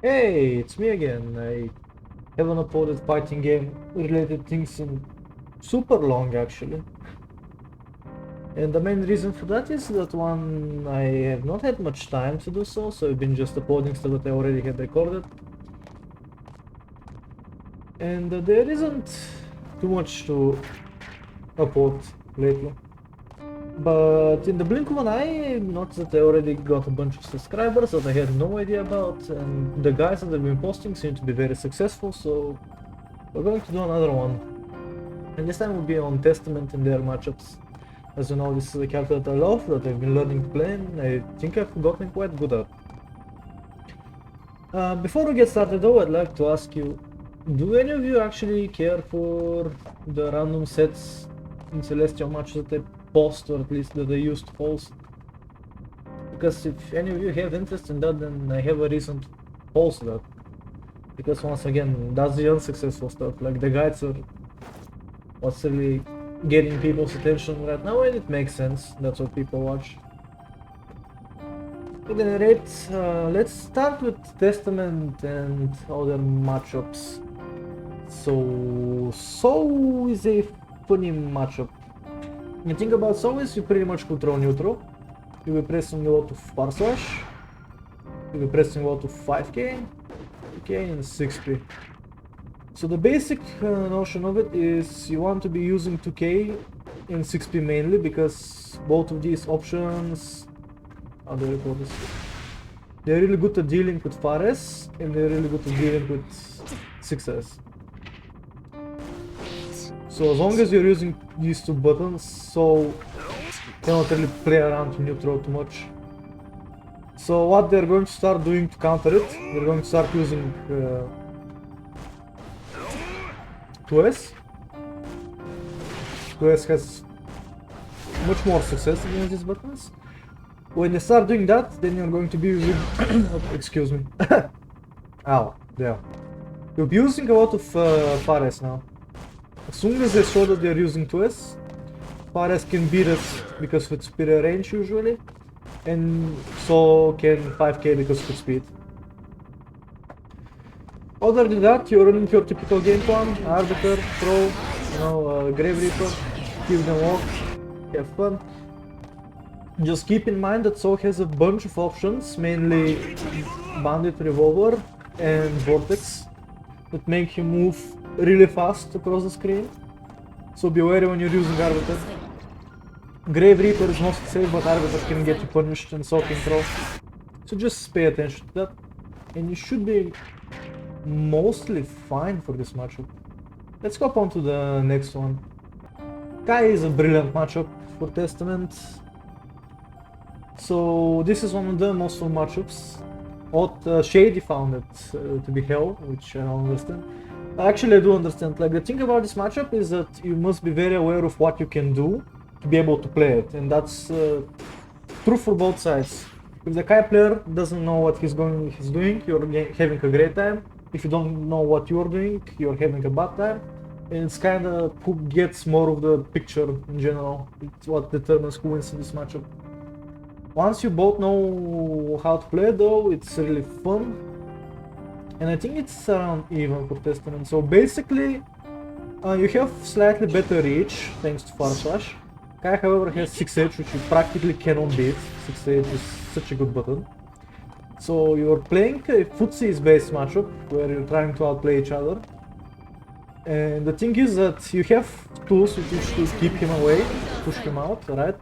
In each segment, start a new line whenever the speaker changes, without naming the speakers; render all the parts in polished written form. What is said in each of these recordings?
Hey, it's me again. I haven't uploaded fighting game related things in super long actually. And the main reason for that is that one, I have not had much time to do so I've been just uploading stuff that I already had recorded. And there isn't too much to upload lately. But in the blink of an eye, noticed that I already got a bunch of subscribers that I had no idea about, and the guys that have been posting seem to be very successful, so we're going to do another one. And this time will be on Testament and their matchups. As you know, this is a character that I love, that I've been learning to play, and I think I've gotten quite good at. Before we get started though, I'd like to ask you, do any of you actually care for the random sets in Celestial matches that I post, or at least that I used to post? Because if any of you have interest in that, then I have a reason to post that. Because once again, that's the unsuccessful stuff, like the guides are what's really getting people's attention right now, and it makes sense, that's what people watch. At any rate, let's start with Testament and other matchups. So is a funny matchup. The thing about So is you pretty much control neutral. You'll be pressing a lot of bar slash. You'll be pressing a lot of 5k, 2k and 6p. So the basic notion of it is you want to be using 2k and 6p mainly, because both of these options, how do I call this? They're really good at dealing with 4s and they're really good at dealing with 6s. So as long as you're using these two buttons, so you cannot really play around to neutral too much. So what they're going to start doing to counter it, they're going to start using 2s. 2s has much more success against these buttons. When they start doing that, then you're going to be using excuse me. Ow, there. You'll be using a lot of 4s now. As soon as they show that they're using 2s, 4s can beat it because of its superior range usually, and so can 5k because of its speed. Other than that, you're running your typical game plan: Arbiter, Pro, you know, Grave Reaper, give them walk, have fun. Just keep in mind that So has a bunch of options, mainly Bandit, Revolver and Vortex, that make you move really fast across the screen. So be wary when you're using Arbiter. Grave Reaper is mostly safe, but Arbiter can get you punished and So can Pro. So just pay attention to that, and you should be mostly fine for this matchup. Let's hop on to the next one. Kai is a brilliant matchup for Testament. So this is one of the most fun matchups. What Shady found it to be hell, which I don't understand. Actually I do understand. Like, the thing about this matchup is that you must be very aware of what you can do to be able to play it, and that's true for both sides. If the Kai player doesn't know what he's doing, you're having a great time. If you don't know what you're doing, you're having a bad time. And it's kinda who gets more of the picture in general. It's what determines who wins in this matchup. Once you both know how to play though, it's really fun. And I think it's around even for Testament. So basically, you have slightly better reach thanks to Far Slash. Kai, however, has 6H, which you practically cannot beat. 6H is such a good button. So you're playing a footsies-based matchup where you're trying to outplay each other. And the thing is that you have tools with which to keep him away, push him out, right?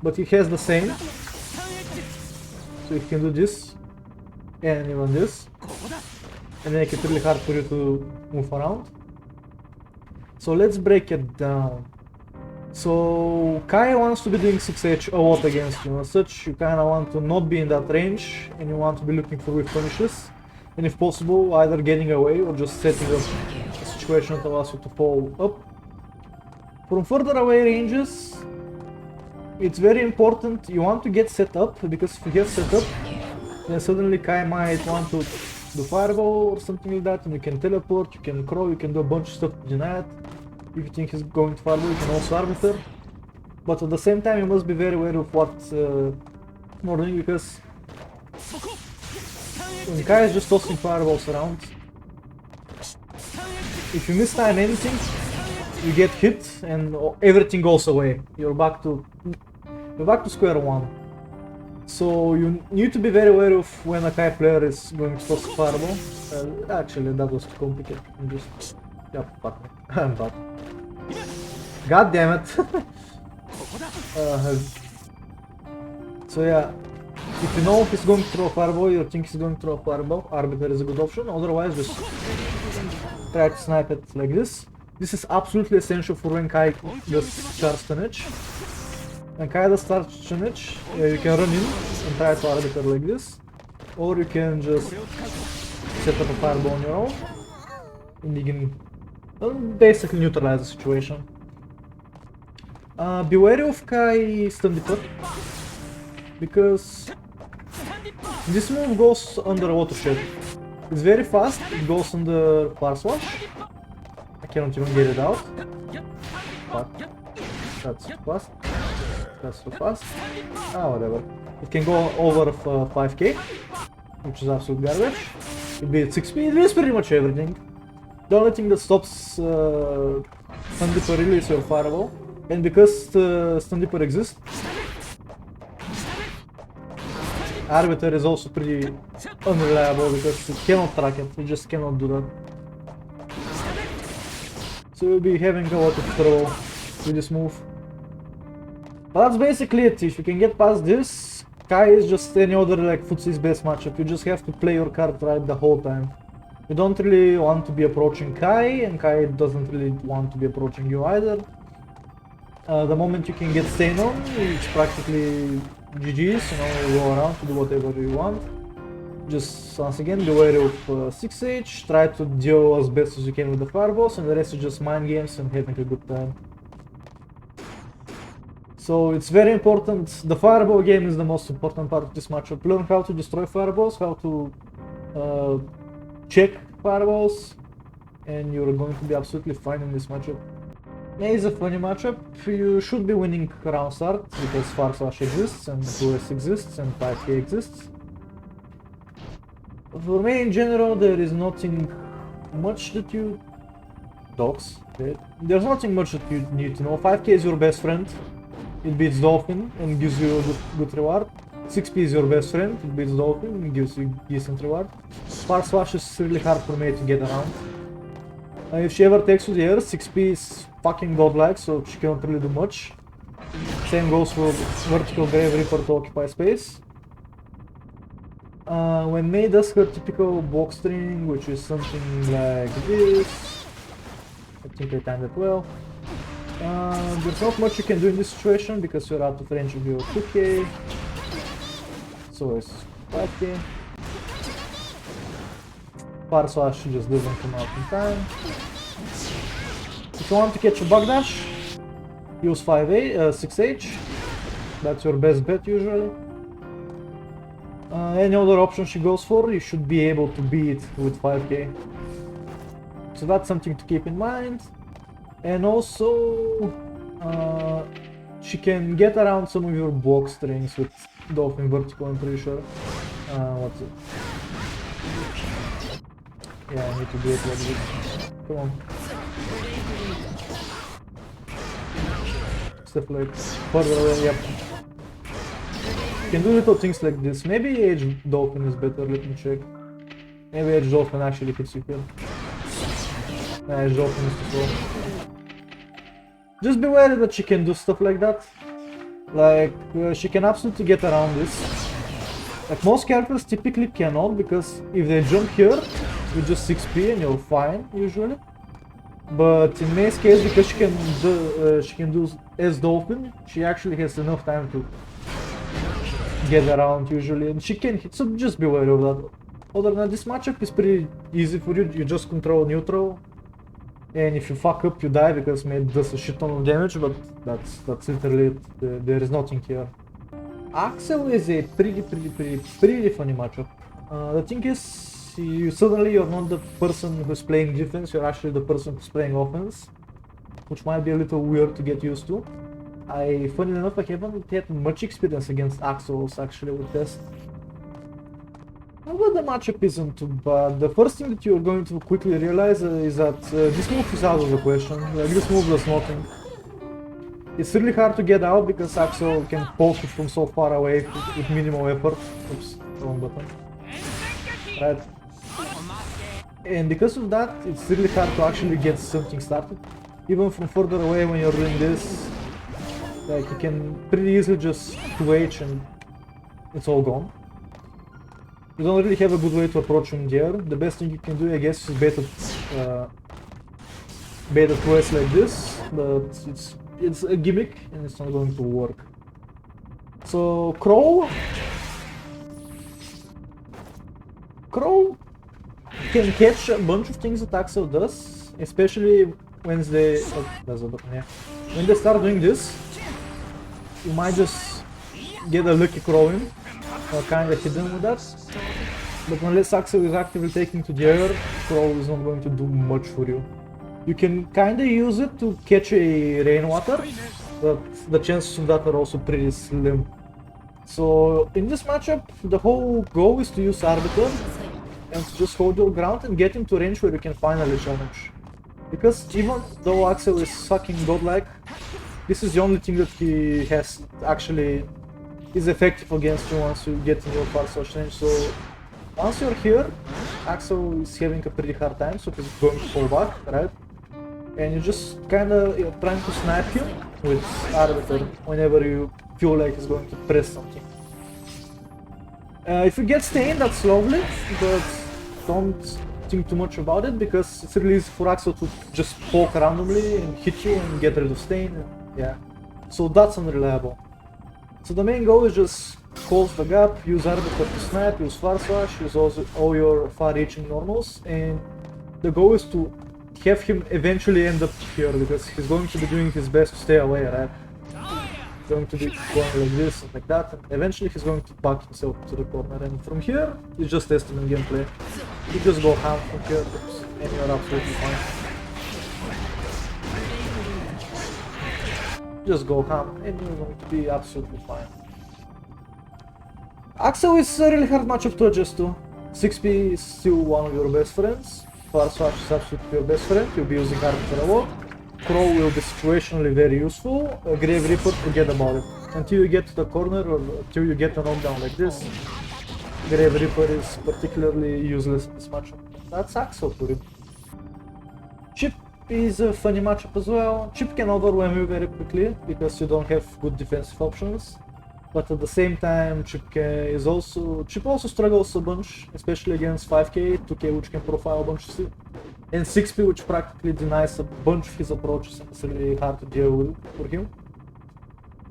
But he has the same. So you can do this, and even this, and make it really hard for you to move around. So let's break it down. So Kai wants to be doing 6H a lot against you. As such, you kinda want to not be in that range, and you want to be looking for weak punishes. And if possible, either getting away or just setting up a situation that allows you to fall up. From further away ranges, it's very important you want to get set up, because if you get set up, then suddenly Kai might want to do fireball or something like that, and you can teleport, you can crawl, you can do a bunch of stuff to deny it. If you think he's going to fireball, you can also Arbiter. But at the same time, you must be very aware of what you're doing, because when Kai is just tossing fireballs around, if you mistime anything, you get hit and everything goes away. You're back to square one. So you need to be very aware of when a Kai player is going to toss a fireball. Actually, that was too complicated. I'm just... yeah, fuck me. I'm bad. God damn it. So yeah, if you know he's going to throw a fireball, you think he's going to throw a fireball, Arbiter is a good option. Otherwise, just try to snipe it like this. This is absolutely essential for when Kai does charge tonnage. When Kai does charge tonnage, you can run in and try to Arbiter like this. Or you can just set up a fireball on your own. And you can basically neutralize the situation. Be wary of Kai stun dipper, because this move goes under watershed. It's very fast, it goes under far slash. I cannot even get it out. Fuck. That's fast. That's so fast. Ah, whatever. It can go over 5k, which is absolute garbage. It beats 6p, it beats pretty much everything. The only thing that stops stun dipper really is your fireball. And because stun dipper exists, Arbiter is also pretty unreliable because it cannot track it, it just cannot do that. So you'll be having a lot of trouble with this move. But that's basically it. If you can get past this, Kai is just any other like Footsie's best matchup. You just have to play your card right the whole time. You don't really want to be approaching Kai, and Kai doesn't really want to be approaching you either. The moment you can get staying on, it's practically GG's, you know, you go around to do whatever you want. Just once again, be wary of 6H, try to deal as best as you can with the fireballs, and the rest is just mind games and having a good time. So it's very important, the fireball game is the most important part of this matchup. Learn how to destroy fireballs, how to check fireballs, and you're going to be absolutely fine in this matchup. Yeah, it's a funny matchup. You should be winning round start because far slash exists and 2S exists and 5k exists. For me in general, there is nothing much that you... Dogs. Okay. There's nothing much that you need to know. 5k is your best friend. It beats Dolphin and gives you a good reward. 6p is your best friend. It beats Dolphin and gives you decent reward. Far slash is really hard for me to get around. If she ever takes you there, 6p is fucking godlike, so she cannot really do much. Same goes for Vertical Grave Reaper to occupy space. When Mei does her typical box string, which is something like this, I think I timed it well. There's not much you can do in this situation because you're out of range of your 2k, so it's 5k. Far slash just doesn't come out in time. If you want to catch a bug dash, use 6H. That's your best bet usually. Any other option she goes for, you should be able to beat with 5k. So that's something to keep in mind. And also, she can get around some of your box strings with Dolphin Vertical, I'm pretty sure. What's it? Yeah, I need to do it like this. Come on. Step like further away, yep. You can do little things like this. Maybe Edge Dolphin is better, let me check. Maybe Edge Dolphin actually hits you here. Nah, Edge Dolphin is too slow. Just be aware that she can do stuff like that. Like, she can absolutely get around this. Like, most characters typically cannot, because if they jump here, with just 6p and you're fine, usually. But in Mei's case, because she can do as Dolphin, she actually has enough time to get around usually, and she can hit, so just be aware of that. Other than that, this matchup is pretty easy for you, you just control neutral, and if you fuck up you die because Mei does a shit ton of damage, but that's literally it. There is nothing here. Axel is a pretty funny matchup. The thing is, you're not the person who's playing defense, you're actually the person who's playing offense, which might be a little weird to get used to. Funny enough, I haven't had much experience against Axels actually with this. Well, the matchup isn't too bad. The first thing that you're going to quickly realize is that this move is out of the question. Like, this move does nothing. It's really hard to get out because Axel can poke it from so far away with minimal effort. Oops, wrong button. Right. And because of that, it's really hard to actually get something started. Even from further away when you're doing this, like, you can pretty easily just 2H and it's all gone. You don't really have a good way to approach him there. The best thing you can do, I guess, is bait a quest like this, but it's a gimmick and it's not going to work. So Crow can catch a bunch of things that Axel does, especially when they when they start doing this. You might just get a lucky Crow in, kinda hidden with that. But unless Axel is actively taking to the air, Crow is not going to do much for you. You can kinda use it to catch a rainwater, but the chances of that are also pretty slim. So in this matchup, the whole goal is to use Arbiter and to just hold your ground and get him to range where you can finally challenge. Because even though Axel is sucking godlike, this is the only thing that he has actually is effective against you once you get in your H-VSion range. So once you're here, Axel is having a pretty hard time, so he's going to fall back, right? And you just kinda trying to snipe him with Arbiter whenever you feel like he's going to press something. If you get stained, that's lovely, but don't think too much about it because it's really easy for Axel to just poke randomly and hit you and get rid of stain. Yeah, so that's unreliable. So the main goal is just close the gap, use Arbiter to snipe, use H-VSion, use all your far-reaching normals, and the goal is to have him eventually end up here because he's going to be doing his best to stay away, right? He's going to be going like this and like that, and eventually he's going to back himself to the corner, and from here, you just test him in gameplay. You just go ham from here, and you're absolutely fine. Just go ham, and you're going to be absolutely fine. Axel is a really hard matchup to adjust to. 6P is still one of your best friends. H-VSion is absolutely your best friend, you'll be using Arbiter a lot. Crow will be situationally very useful. Grave Reaper, forget about it. Until you get to the corner or until you get a knockdown like this, Grave Reaper is particularly useless in this matchup. That's Axel for you. Chipp is a funny matchup as well. Chipp can overwhelm you very quickly because you don't have good defensive options. But at the same time, Chipp also struggles a bunch, especially against 5k, 2k which can profile a bunch, and 6p which practically denies a bunch of his approaches and it's really hard to deal with for him.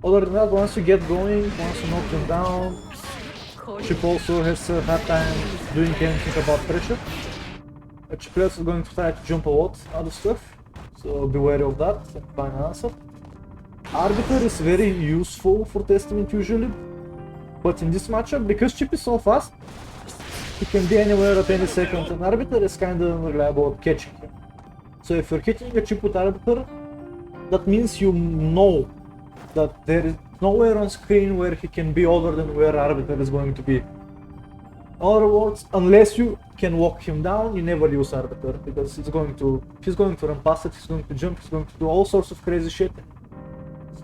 Other than that, once you get going, once you knock him down, Chipp also has a hard time doing anything about pressure. Chipp is going to try to jump a lot out of stuff, so be wary of that and find an answer. Arbiter is very useful for testing it usually, but in this matchup, because Chipp is so fast, he can be anywhere at any second, and Arbiter is kinda unreliable at catching him. So if you're hitting a Chipp with Arbiter, that means you know that there is nowhere on screen where he can be other than where Arbiter is going to be. In other words, unless you can walk him down, you never use Arbiter, because he's going to run past it, he's going to jump, he's going to do all sorts of crazy shit.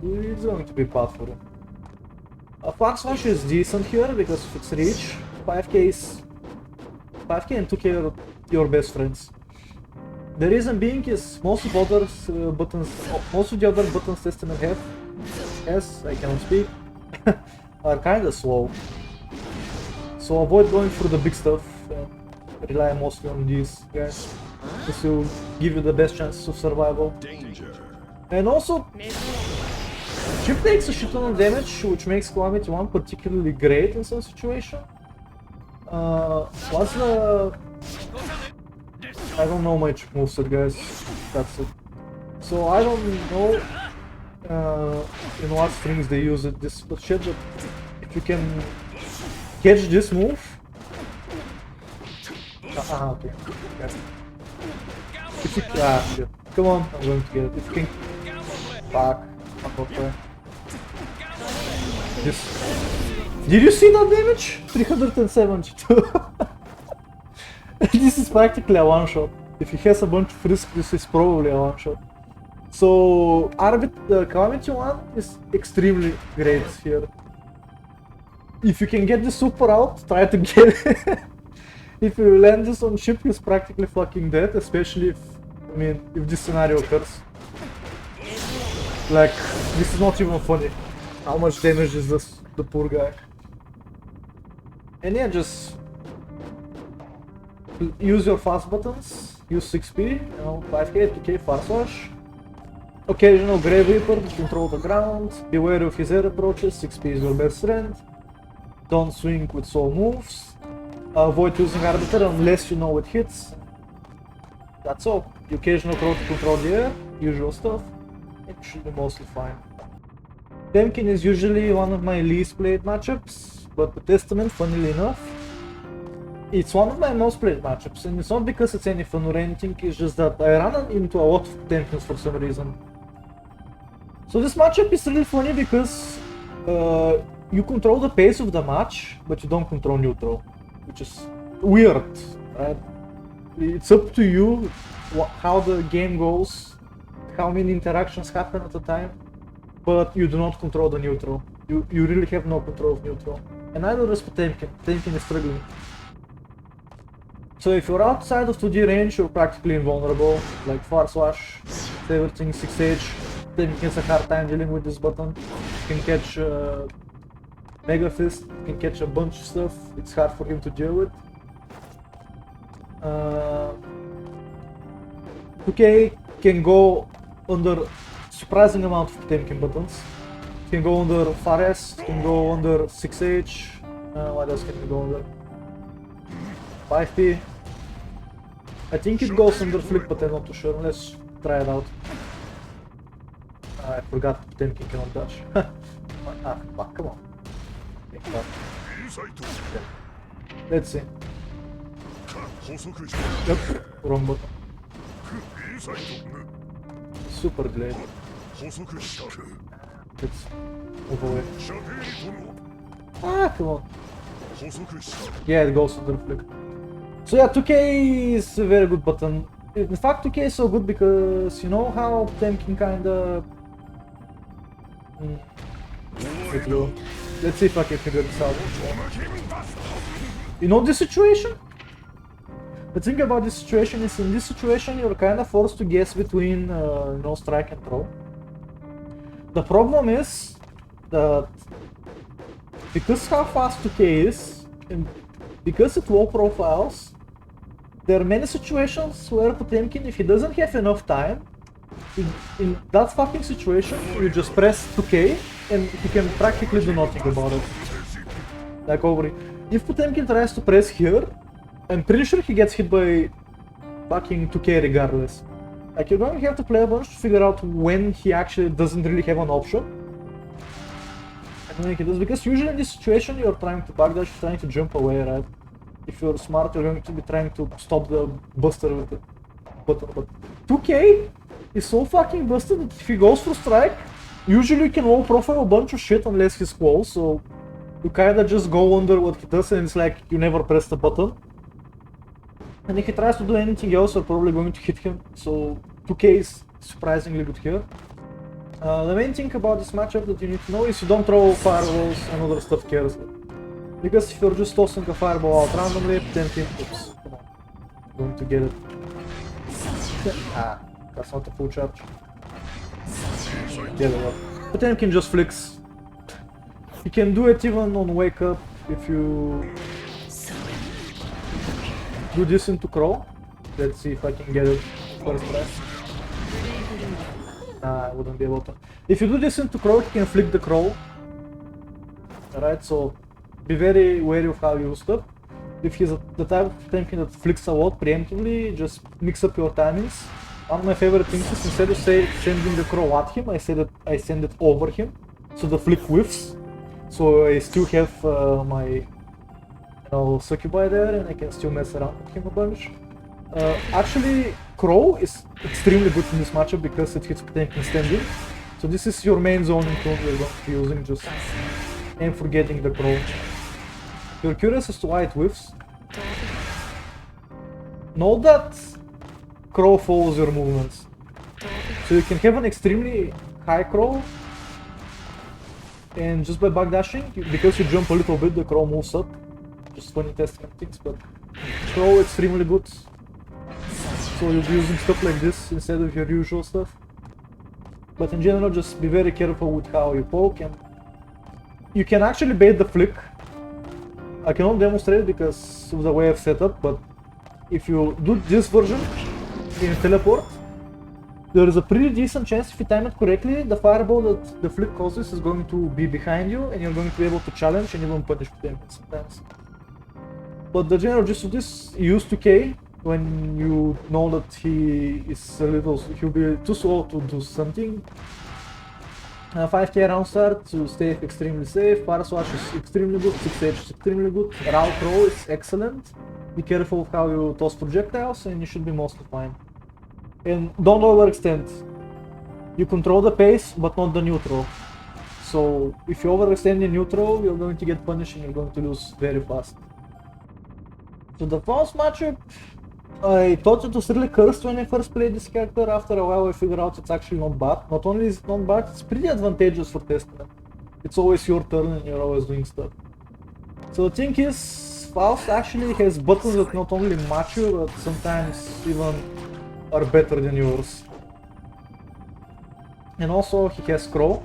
It's going to be bad for him. H-VSion is decent here because of its reach. 5k and 2k are your best friends. The reason being is most of the other buttons Testament have, yes, I cannot speak, are kinda slow. So avoid going for the big stuff and rely mostly on these guys. This will give you the best chances of survival. And also, Chipp takes a shit ton of damage, which makes Calamity 1 particularly great in some situation. What's the... I don't know my Chipp moveset, guys. That's it. So I don't know in what strings they use it, this shit, but if you can catch this move... okay. If you... shit. Come on, I'm going to get it. If you can... Fuck. This. Did you see that damage? 372. This is practically a one-shot. If he has a bunch of risk, this is probably a one-shot. So, the Calamity one is extremely great here. If you can get the super out, try to get it. If you land this on Chipp, he's practically fucking dead, especially if, I mean, if this scenario occurs. Like, this is not even funny. How much damage is this, the poor guy? And yeah, just use your fast buttons, use 6p, you know, 5k, 2k, far slash. Occasional Grave Reaper to control the ground, beware of his air approaches, 6p is your best strength. Don't swing with soul moves. Avoid using Arbiter unless you know it hits. That's all. The occasional crow to control the air, usual stuff. It should be mostly fine. Potemkin is usually one of my least played matchups, but the Testament, funnily enough, it's one of my most played matchups, and it's not because it's any fun or anything, it's just that I run into a lot of Potemkins for some reason. So this matchup is really funny because you control the pace of the match, but you don't control neutral, which is weird, right? It's up to you how the game goes, how many interactions happen at a time, but you do not control the neutral. You really have no control of neutral. And neither does Potemkin. Potemkin is struggling. So if you're outside of 2D range, you're practically invulnerable, like Far Slash, everything 6H. Potemkin has a hard time dealing with this button. You can catch Mega Fist, you can catch a bunch of stuff, it's hard for him to deal with. 2K can go under surprising amount of Potemkin buttons. It can go under Far S, it can go under 6H, what else can it go under? 5P. I think it goes under Flick, but I'm not too sure, let's try it out. I forgot Potemkin cannot dodge. Ah, fuck, come on. Let's see. Yep, wrong button. Super glade. Let's move away. Ah, come on. Yeah, it goes under Flick. So yeah, 2K is a very good button. In fact, 2K is so good because you know how Potemkin kinda... Let's see if I can figure this out. You know this situation? The thing about this situation is, in this situation you're kinda forced to guess between you know, strike and throw. The problem is that because how fast 2K is, and because it low profiles, there are many situations where Potemkin, if he doesn't have enough time, in that fucking situation, you just press 2K and he can practically do nothing about it. Like over here. If Potemkin tries to press here, I'm pretty sure he gets hit by fucking 2K regardless. Like, you're going to have to play a bunch to figure out when he actually doesn't really have an option. And when he does, because usually in this situation you're trying to backdash, you're trying to jump away, right? If you're smart, you're going to be trying to stop the buster with the button. But 2K is so fucking busted that if he goes for strike, usually you can low profile a bunch of shit unless he's close, so you kinda just go under what he does and it's like you never press the button. And if he tries to do anything else, you're probably going to hit him, so 2K is surprisingly good here. The main thing about this matchup that you need to know is you don't throw fireballs and other stuff carelessly. Because if you're just tossing a fireball out randomly, Potemkin, oops, come on, going to get it. Ah, that's not a full charge. There we go. Potemkin just flicks. You can do it even on wake up if you do this into Crow. Let's see if I can get it first try. Nah, I wouldn't be able to. If you do this into Crow, you can flick the Crow. Alright, so be very wary of how you use stuff. If he's the type of Potemkin that flicks a lot preemptively, just mix up your timings. One of my favorite things is, instead of sending the Crow at him, I send it over him, so the flick whiffs. So I still have my succubi there, and I can still mess around with him a bunch. Actually, Crow is extremely good in this matchup because it hits Potemkin standing. So this is your main zoning tool you're going to be using. Just and for getting the crow. If you're curious as to why it whiffs, know that crow follows your movements. So you can have an extremely high crow, and just by backdashing, because you jump a little bit, the crow moves up. Just funny testing things, but crow extremely good. So you'll be using stuff like this instead of your usual stuff. But in general, just be very careful with how you poke, and you can actually bait the flick. I cannot demonstrate because of the way I've set up, but if you do this version in teleport, there is a pretty decent chance, if you time it correctly, the fireball that the flick causes is going to be behind you, and you're going to be able to challenge and even punish Potemkin sometimes. But the general gist of this, use 2k when you know that he'll be too slow to do something. 5k round start to stay extremely safe. Fire Slash is extremely good, 6H is extremely good, Raw Throw is excellent. Be careful of how you toss projectiles and you should be mostly fine. And don't overextend. You control the pace, but not the neutral. So if you overextend in neutral, you're going to get punished and you're going to lose very fast. So the Faust matchup, I thought it was really cursed when I first played this character. After a while I figured out it's actually not bad. Not only is it not bad, it's pretty advantageous for Testament. It's always your turn and you're always doing stuff. So the thing is, Faust actually has buttons that not only match you, but sometimes even are better than yours. And also he has Crow.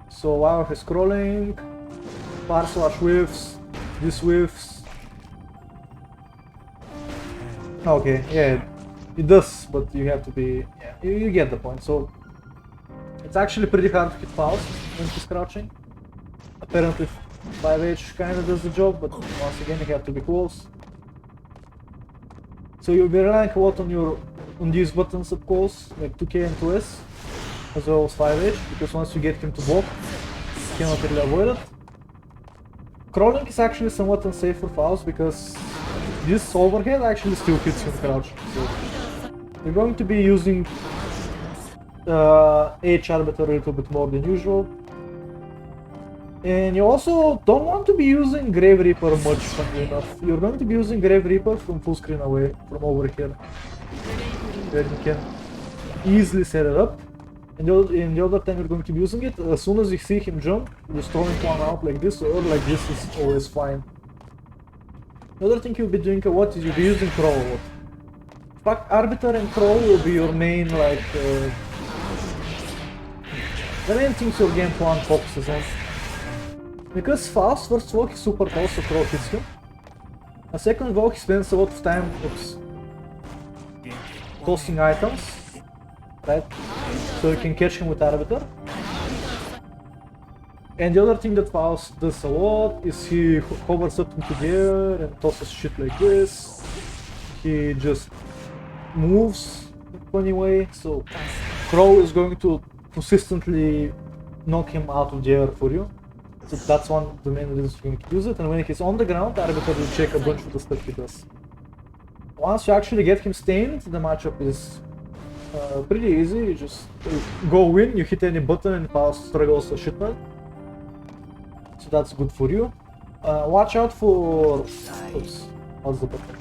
So while he's scrolling, Fire Slash whiffs, this whiffs. Okay, yeah, it does, but you have to be, yeah, you get the point. So it's actually pretty hard to hit Faust when he's crouching. Apparently 5H kinda does the job, but once again you have to be close. So you'll be relying a lot on these buttons up close, like 2K and 2S, as well as 5H, because once you get him to block, you cannot really avoid it. Crawling is actually somewhat unsafe for Faust, because this overhead actually still hits him crouching. So you're going to be using H Arbiter a little bit more than usual. And you also don't want to be using Grave Reaper much, funnily enough. You're going to be using Grave Reaper from full screen away, from over here. Where you can easily set it up. And the other time you're going to be using it, as soon as you see him jump, just throwing one out like this or like this is always fine. The other thing you'll be doing a lot is you'll be using Crow a lot. In fact, Arbiter and Crow will be your main, like, the main things your game plan focuses on. Because Faust, first of all, he's super tall, so Crow hits him. And second of all, he spends a lot of time tossing items, right? So you can catch him with Arbiter. And the other thing that Faust does a lot is he hovers up into the air and tosses shit like this. He just moves in a funny way, so Crow is going to consistently knock him out of the air for you. So that's one of the main reasons you're going to use it, and when he's on the ground, Arbiter will check a bunch of the stuff he does. Once you actually get him stained, the matchup is pretty easy. You just go in, you hit any button and Faust struggles a shitload. So that's good for you. Watch out for... Oops, what's the button?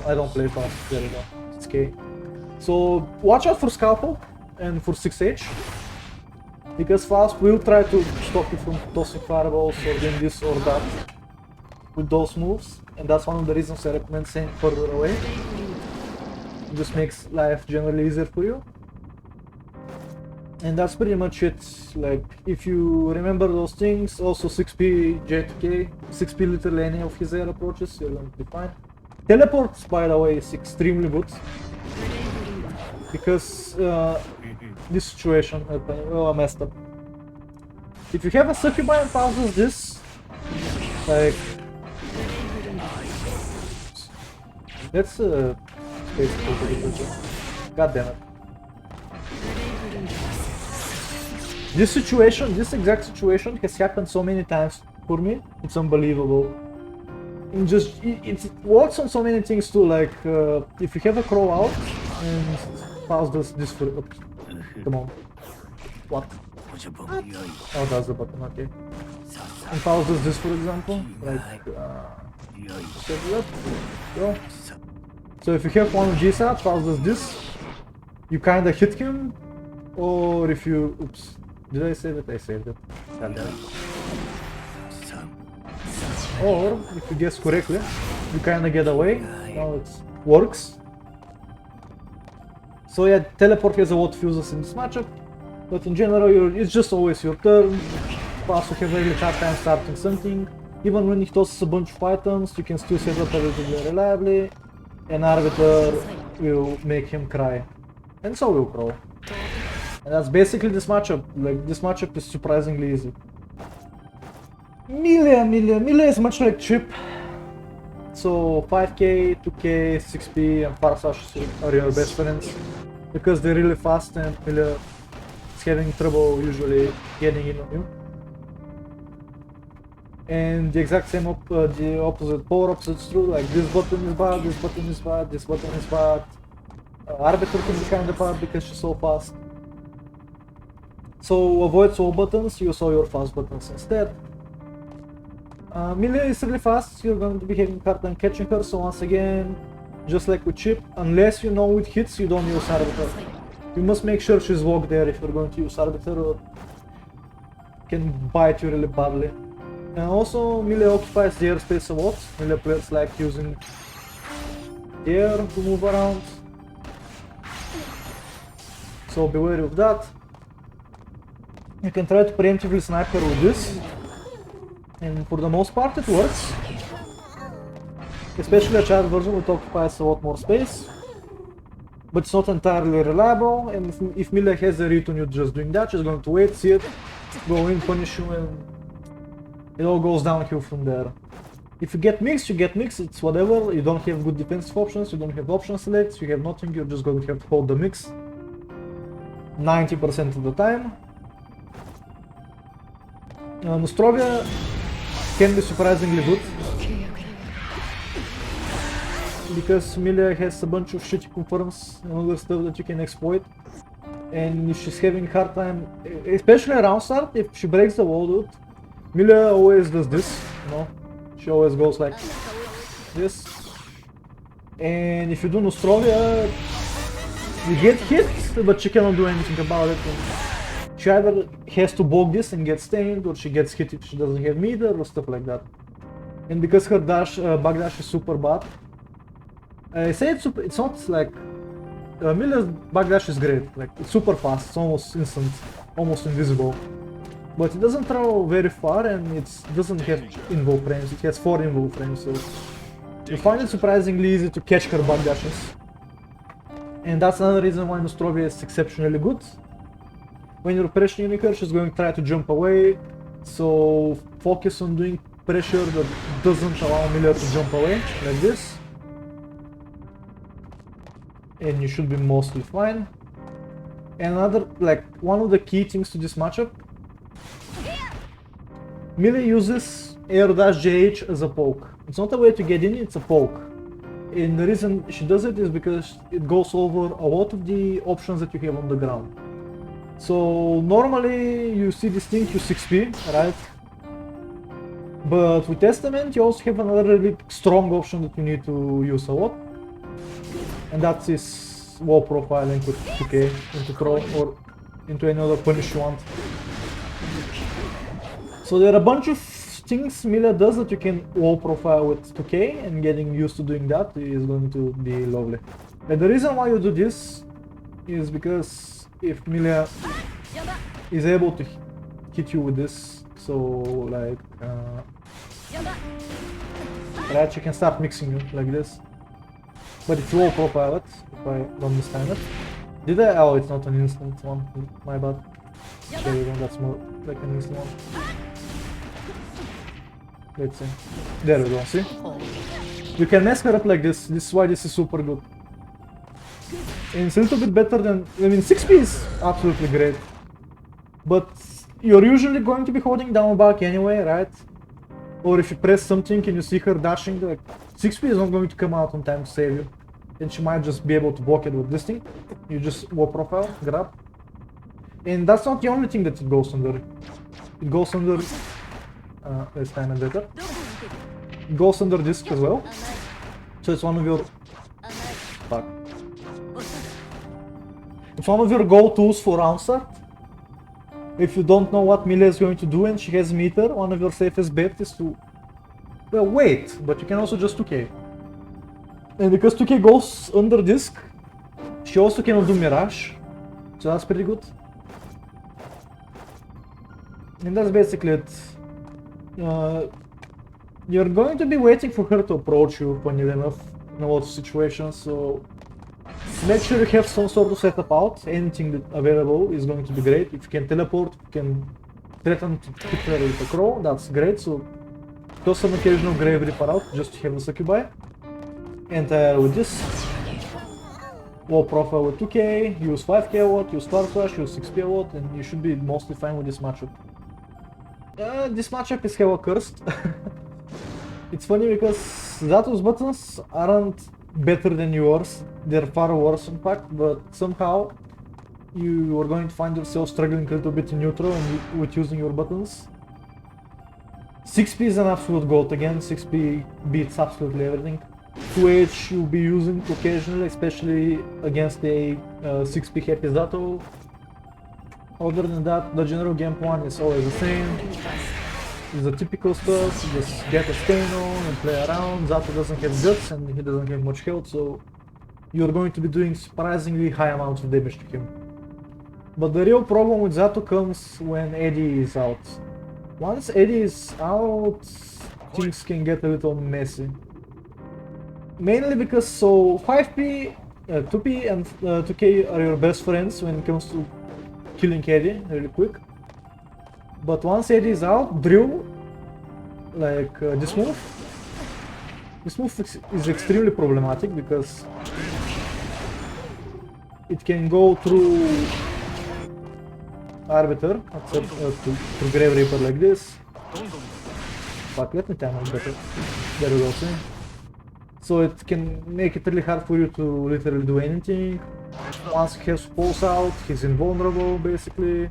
I don't play Faust, there we go, it's K. So watch out for Scalpel and for 6H. Because Faust will try to stop you from tossing fireballs or doing this or that with those moves, and that's one of the reasons I recommend staying further away. It just makes life generally easier for you. And that's pretty much it. Like, if you remember those things, also 6p J2K, 6p literally any of his air approaches, you're going to be fine. Teleports, by the way, is extremely good. Because this situation, I messed up. If you have a succubi and pauses this, like, that's basically, god damn it. This situation, this exact situation has happened so many times for me, it's unbelievable. And just, it works on so many things too, like, if you have a Crow out, and Faust does this for, oops, come on. What? Oh, that's the button, okay. And Faust does this, for example, like, step left, go. So if you have one G-Sat, Faust does this, you kinda hit him, or if you, oops, did I save it? I saved it. Or, if you guess correctly, you kinda get away, now it works. So yeah, teleport has a lot of uses in this matchup, but in general it's just always your turn. Plus you have really hard time starting something. Even when he tosses a bunch of items, you can still set up relatively reliably, and Arbiter will make him cry. And so will Crow. And that's basically this matchup. Like, this matchup is surprisingly easy. Millia is much like Chipp. So 5k, 2k, 6p and Farsash are your best friends. Because they're really fast and Millia is having trouble usually getting in on you. And the exact same the opposite, polar opposite is true, like this button is bad, this button is bad, this button is bad. Arbiter can be kinda bad because she's so fast. So avoid slow buttons, use all your fast buttons instead. Millia is really fast, you're going to be having hard time catching her, so once again, just like with Chipp, unless you know it hits, you don't use Arbiter. You must make sure she's locked there if you're going to use Arbiter, or can bite you really badly. And also, Millia occupies the airspace a lot. Millia players like using the air to move around. So be wary of that. You can try to preemptively snipe her with this. And for the most part it works. Especially a child version, which occupies a lot more space. But it's not entirely reliable, and if Millia has a read on you just doing that, she's going to wait, see it, go in, punish you, and it all goes downhill from there. If you get mixed, it's whatever, you don't have good defensive options, you don't have option selects, you have nothing, you're just going to have to hold the mix 90% of the time. Nostrovia can be surprisingly good, because Millia has a bunch of shitty confirms and other stuff that you can exploit. And if she's having a hard time, especially around start, if she breaks the wall, dude, Millia always does this, you know, she always goes like this. And if you do Nostrovia, you get hit, but she cannot do anything about it. And she either has to block this and get stained, or she gets hit if she doesn't have meter, or stuff like that. And because her dash, backdash is super bad, I say it's not like... Millia's backdash is great, like it's super fast, it's almost instant, almost invisible. But it doesn't throw very far, and it doesn't have invo frames, it has 4 invo frames, so you find it surprisingly easy to catch her backdashes. And that's another reason why Nostrovia is exceptionally good. When you're pressuring her, she's going to try to jump away, so focus on doing pressure that doesn't allow Millia to jump away, like this. And you should be mostly fine. And another, like, one of the key things to this matchup, Millia uses air dash JH as a poke. It's not a way to get in, it's a poke. And the reason she does it is because it goes over a lot of the options that you have on the ground. So normally you see this thing, you 6p, right? But with Testament you also have another really strong option that you need to use a lot. And that's his wall profiling with 2k into throw or into any other punish you want. So there are a bunch of things Millia does that you can wall profile with 2k, and getting used to doing that is going to be lovely. And the reason why you do this is because if Millia is able to hit you with this, so like right, you can start mixing you like this. But if you wall profile it, if I don't mistime it. Did I? Oh, it's not an instant one, my bad. Okay, then that's more like an instant one. Let's see. There we go, see? You can mess her up like this is why this is super good. And it's a little bit better than... I mean, 6p is absolutely great. But you're usually going to be holding down back anyway, right? Or if you press something and you see her dashing, like 6p is not going to come out on time to save you. And she might just be able to block it with this thing. You just wall profile, grab. And that's not the only thing that it goes under. It goes under... let's time it better. It goes under disc as well. So it's one of your... Fuck. It's one of your go-tos for round start. If you don't know what Millia is going to do and she has meter, one of your safest bets is to... Well, wait, but you can also just 2k. And because 2k goes under disc, she also cannot do Mirage. So that's pretty good. And that's basically it. You're going to be waiting for her to approach you funny enough in a lot of situations, so make sure you have some sort of setup out. Anything that available is going to be great. If you can teleport, you can threaten to hit her with a crow, that's great. So toss an occasional Grave Reaper out just to have a succubi. And with this, low profile with 2k, use 5k watt, use Star Flash, use 6k watt, and you should be mostly fine with this matchup. This matchup is hella cursed. It's funny because Zato's buttons aren't better than yours, they're far worse in fact, but somehow you are going to find yourself struggling a little bit in neutral and with using your buttons. 6p is an absolute gold again, 6p beats absolutely everything. 2h you'll be using occasionally, especially against a 6p happy Zato. Other than that, the general game plan is always the same. It's the typical stuff, just get a stain on and play around. Zato doesn't have guts and he doesn't have much health, so you're going to be doing surprisingly high amounts of damage to him. But the real problem with Zato comes when Eddie is out. Once Eddie is out, things can get a little messy. Mainly because 5p, 2p and 2k are your best friends when it comes to killing Eddie really quick. But once Eddie is out, Drill, like this move is extremely problematic because it can go through Arbiter, through Grave Reaper like this. Fuck, let me time it better. There we go, see? So it can make it really hard for you to literally do anything. Once he has pulse out, he's invulnerable basically.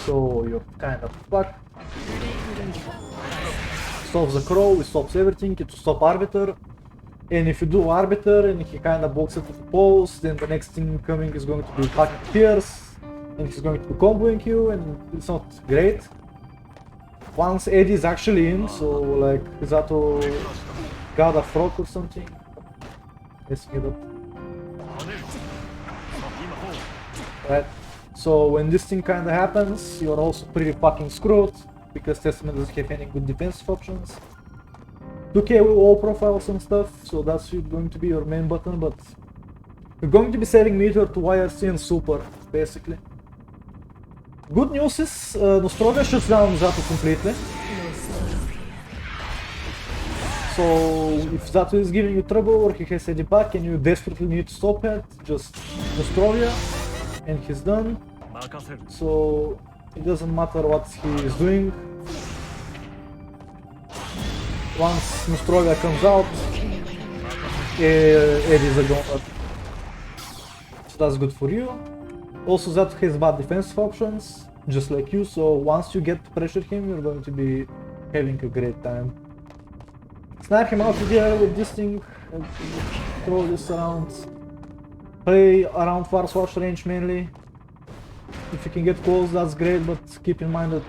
So you're kind of fucked. Stops the crow, it stops everything, it stops Arbiter. And if you do Arbiter and he kinda blocks it with a pulse, then the next thing coming is going to be fucking Pierce. And he's going to be comboing you and it's not great. Once Eddie is actually in, so like Zato got a frog or something. Let's get up. Right. So when this thing kinda happens, you're also pretty fucking screwed because Testament doesn't have any good defensive options. 2k will all profiles and stuff, so that's going to be your main button, but you're going to be saving meter to YRC and Super, basically. Good news is Nostrovia shuts down Zato completely. So if Zato is giving you trouble or he has Eddie back and you desperately need to stop it, just Nostrovia and he's done. So it doesn't matter what he is doing. Once Nostrovia comes out, Eddie is a gauntlet. So that's good for you. Also Zato has bad defensive options, just like you, so once you get to pressure him, you're going to be having a great time. Snipe him out here with this thing, and throw this around. Play around far swatch range mainly. If you can get close, that's great, but keep in mind that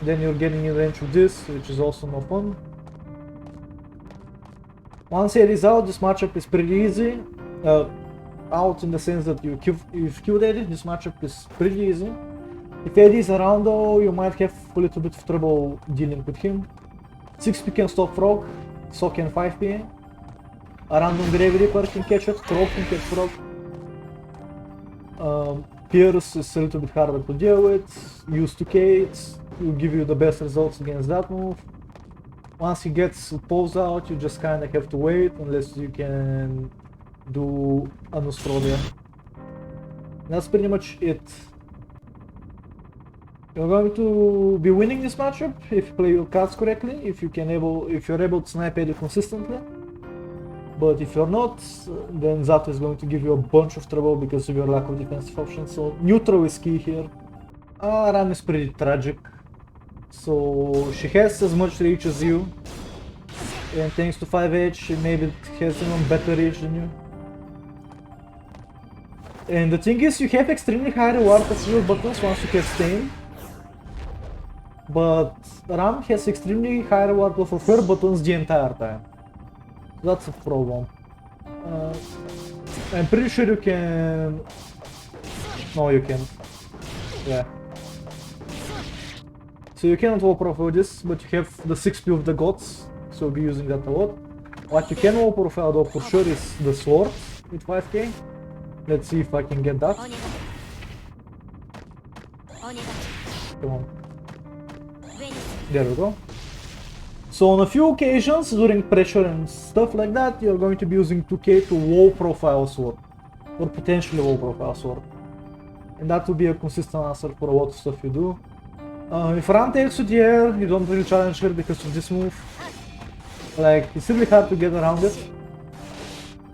then you're getting in range with this, which is also no fun. Once Eddie is out, this matchup is pretty easy. Out in the sense that you've killed Eddie, this matchup is pretty easy. If Eddie is around though, you might have a little bit of trouble dealing with him. 6p can stop Frog, so can 5p. A random Grave Reaper can catch it, Crow can catch Frog. Pierce is a little bit harder to deal with. Use 2k, it will give you the best results against that move. Once he gets pulls out, you just kinda have to wait unless you can do a Nostrovia. That's pretty much it. You're going to be winning this matchup if you play your cards correctly, if you're able to snipe Eddie consistently. But if you're not, then Zato is going to give you a bunch of trouble because of your lack of defensive options. So neutral is key here. Ram is pretty tragic. So she has as much reach as you. And thanks to 5H, she maybe has even better reach than you. And the thing is, you have extremely high reward of your buttons once you have Stain. But Ram has extremely high reward of her buttons the entire time. That's a problem. I'm pretty sure you can... No, you can't. Yeah. So you cannot overprofile this, but you have the 6P of the gods, so you'll be using that a lot. What you can overprofile though for sure is the sword with 5k. Let's see if I can get that. Come on. There we go. So on a few occasions during pressure and stuff like that, you're going to be using 2k to low profile sword. Or potentially low profile sword. And that will be a consistent answer for a lot of stuff you do. If Ram takes to the air, you don't really challenge her because of this move. Like, it's really hard to get around it.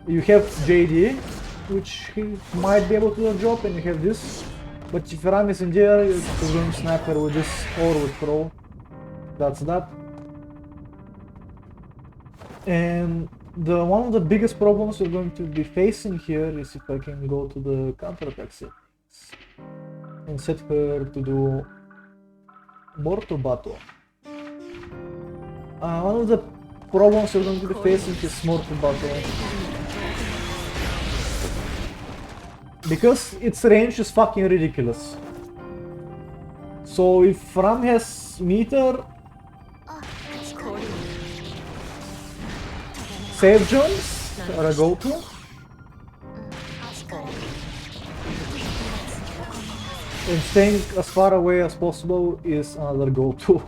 You have JD, which he might be able to do a job, and you have this. But if Ram is in the air, you're going to snap her with this or with Crow. That's that. And one of the biggest problems you're going to be facing here is if I can go to the counter-attack settings and set her to do Mortal Battle. One of the problems you're going to be facing is Mortal Battle. Because its range is fucking ridiculous. So if Ram has meter, save jumps are a go-to. And staying as far away as possible is another go-to.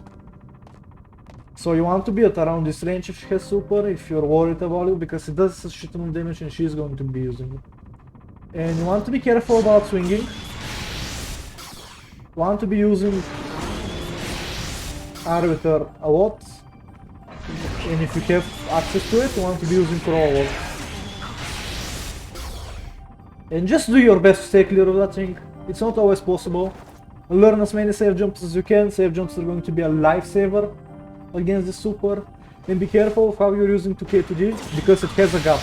So you want to be at around this range if she has super, if you're worried about it, because it does a shit ton of damage and she's going to be using it. And you want to be careful about swinging. You want to be using Arbiter a lot. And if you have access to it, you want to be using Crow a lot. And just do your best to stay clear of that thing. It's not always possible. Learn as many save jumps as you can. Save jumps are going to be a lifesaver against the super. And be careful of how you're using 2k to G, because it has a gap.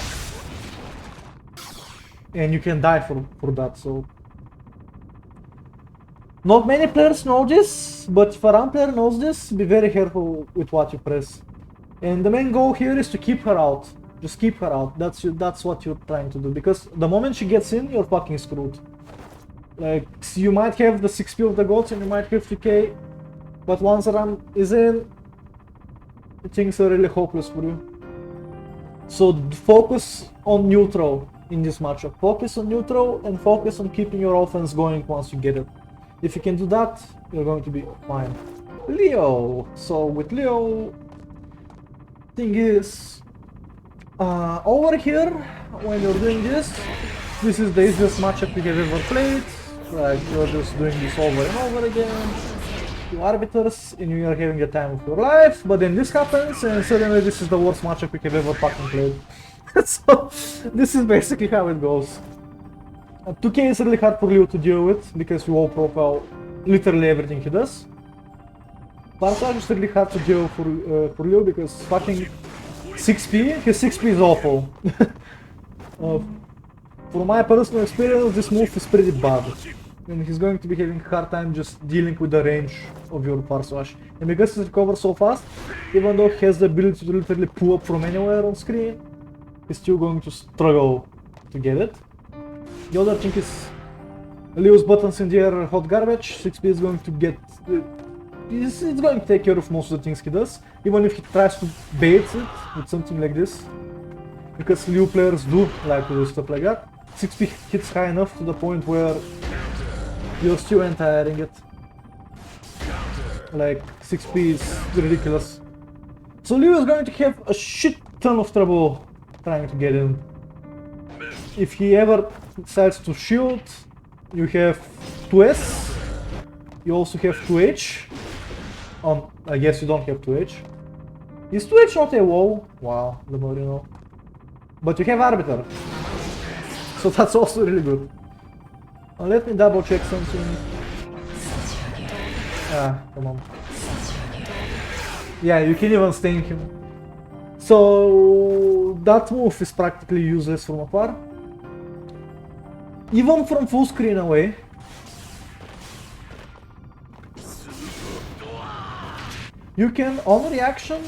And you can die for that, so... Not many players know this, but if a Ram player knows this, be very careful with what you press. And the main goal here is to keep her out. Just keep her out. That's what you're trying to do, because the moment she gets in, you're fucking screwed. Like, you might have the 6p of the gods and you might have 3k, but once Ram is in, things are really hopeless for you. So focus on neutral in this matchup. Focus on neutral and focus on keeping your offense going once you get it. If you can do that, you're going to be fine. Leo. So with Leo, thing is, over here, when you're doing this is the easiest matchup you have ever played. Like, you're just doing this over and over again. You arbiters and you are having the time of your life, but then this happens and suddenly this is the worst matchup you have ever fucking played. So, this is basically how it goes. 2k is really hard for Leo to deal with, because you all profile literally everything he does. Partage is really hard to deal for Leo, because fucking 6p, his 6p is awful. From my personal experience, this move is pretty bad. And he's going to be having a hard time just dealing with the range of your Faust. And because he recovers so fast, even though he has the ability to literally pull up from anywhere on screen, he's still going to struggle to get it. The other thing is, Leo's buttons in the air are hot garbage. 6p is going to get... It's going to take care of most of the things he does, even if he tries to bait it with something like this. Because Leo players do like to do stuff like that. 6p hits high enough to the point where you're still anti-airing it. Like, 6p is ridiculous. So Leo is going to have a shit ton of trouble trying to get in. If he ever decides to shield, you have 2s, you also have 2h. I guess you don't have 2h. Is 2h not a wall? Wow, the more you know. But you have Arbiter. So that's also really good. Let me double check something. Ah, come on. Yeah, you can even sting him. So that move is practically useless from afar. Even from full screen away. You can, on reaction,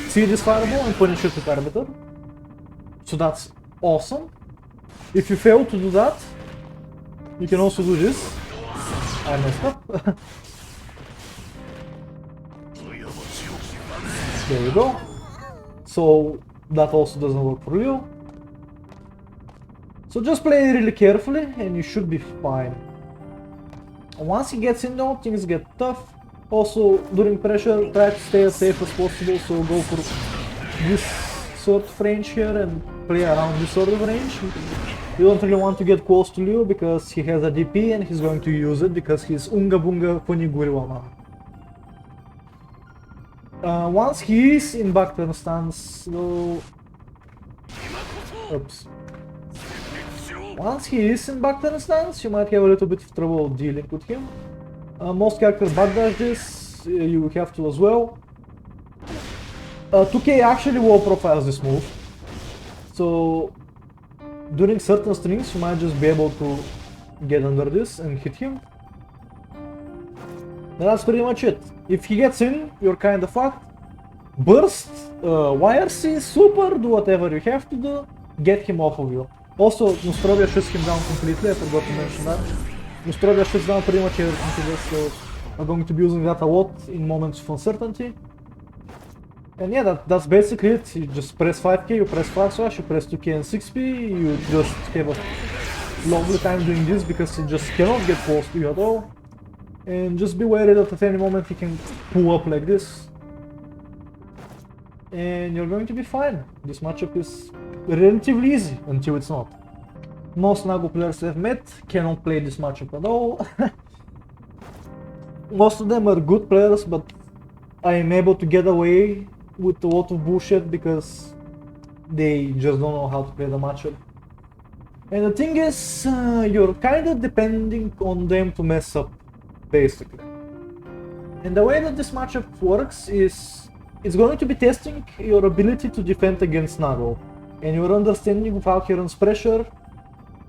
see this fireball and punish it with Arbiter. So that's awesome. If you fail to do that, you can also do this. I messed up. There you go. So that also doesn't work for you. So just play really carefully and you should be fine. Once he gets in though, things get tough. Also, during pressure, try to stay as safe as possible, so go for this sort of range here and play around this sort of range. You don't really want to get close to Liu because he has a DP and he's going to use it because he's Unga Bunga Funiguriwama. Once he is in back turn stance, though... Oops. Once he is in back turn stance, you might have a little bit of trouble dealing with him. Most characters backdash this, you have to as well. 2K actually low profiles this move. So during certain strings you might just be able to get under this and hit him. That's pretty much it. If he gets in, you're kinda fucked. Burst, YRC, super, do whatever you have to do, get him off of you. Also, Nostrovia shuts him down completely, I forgot to mention that. Nostrovia shuts down pretty much everything to this, so I'm going to be using that a lot in moments of uncertainty. And yeah, that's basically it. You just press 5k, you press fast slash, you press 2k and 6p, you just have a lovely time doing this because he just cannot get close to you at all. And just be wary that at any moment he can pull up like this. And you're going to be fine. This matchup is relatively easy until it's not. Most Nago players I've met cannot play this matchup at all. Most of them are good players, but I am able to get away with a lot of bullshit because they just don't know how to play the matchup. And the thing is, you're kind of depending on them to mess up, basically. And the way that this matchup works is it's going to be testing your ability to defend against Nago and your understanding of how he runs pressure,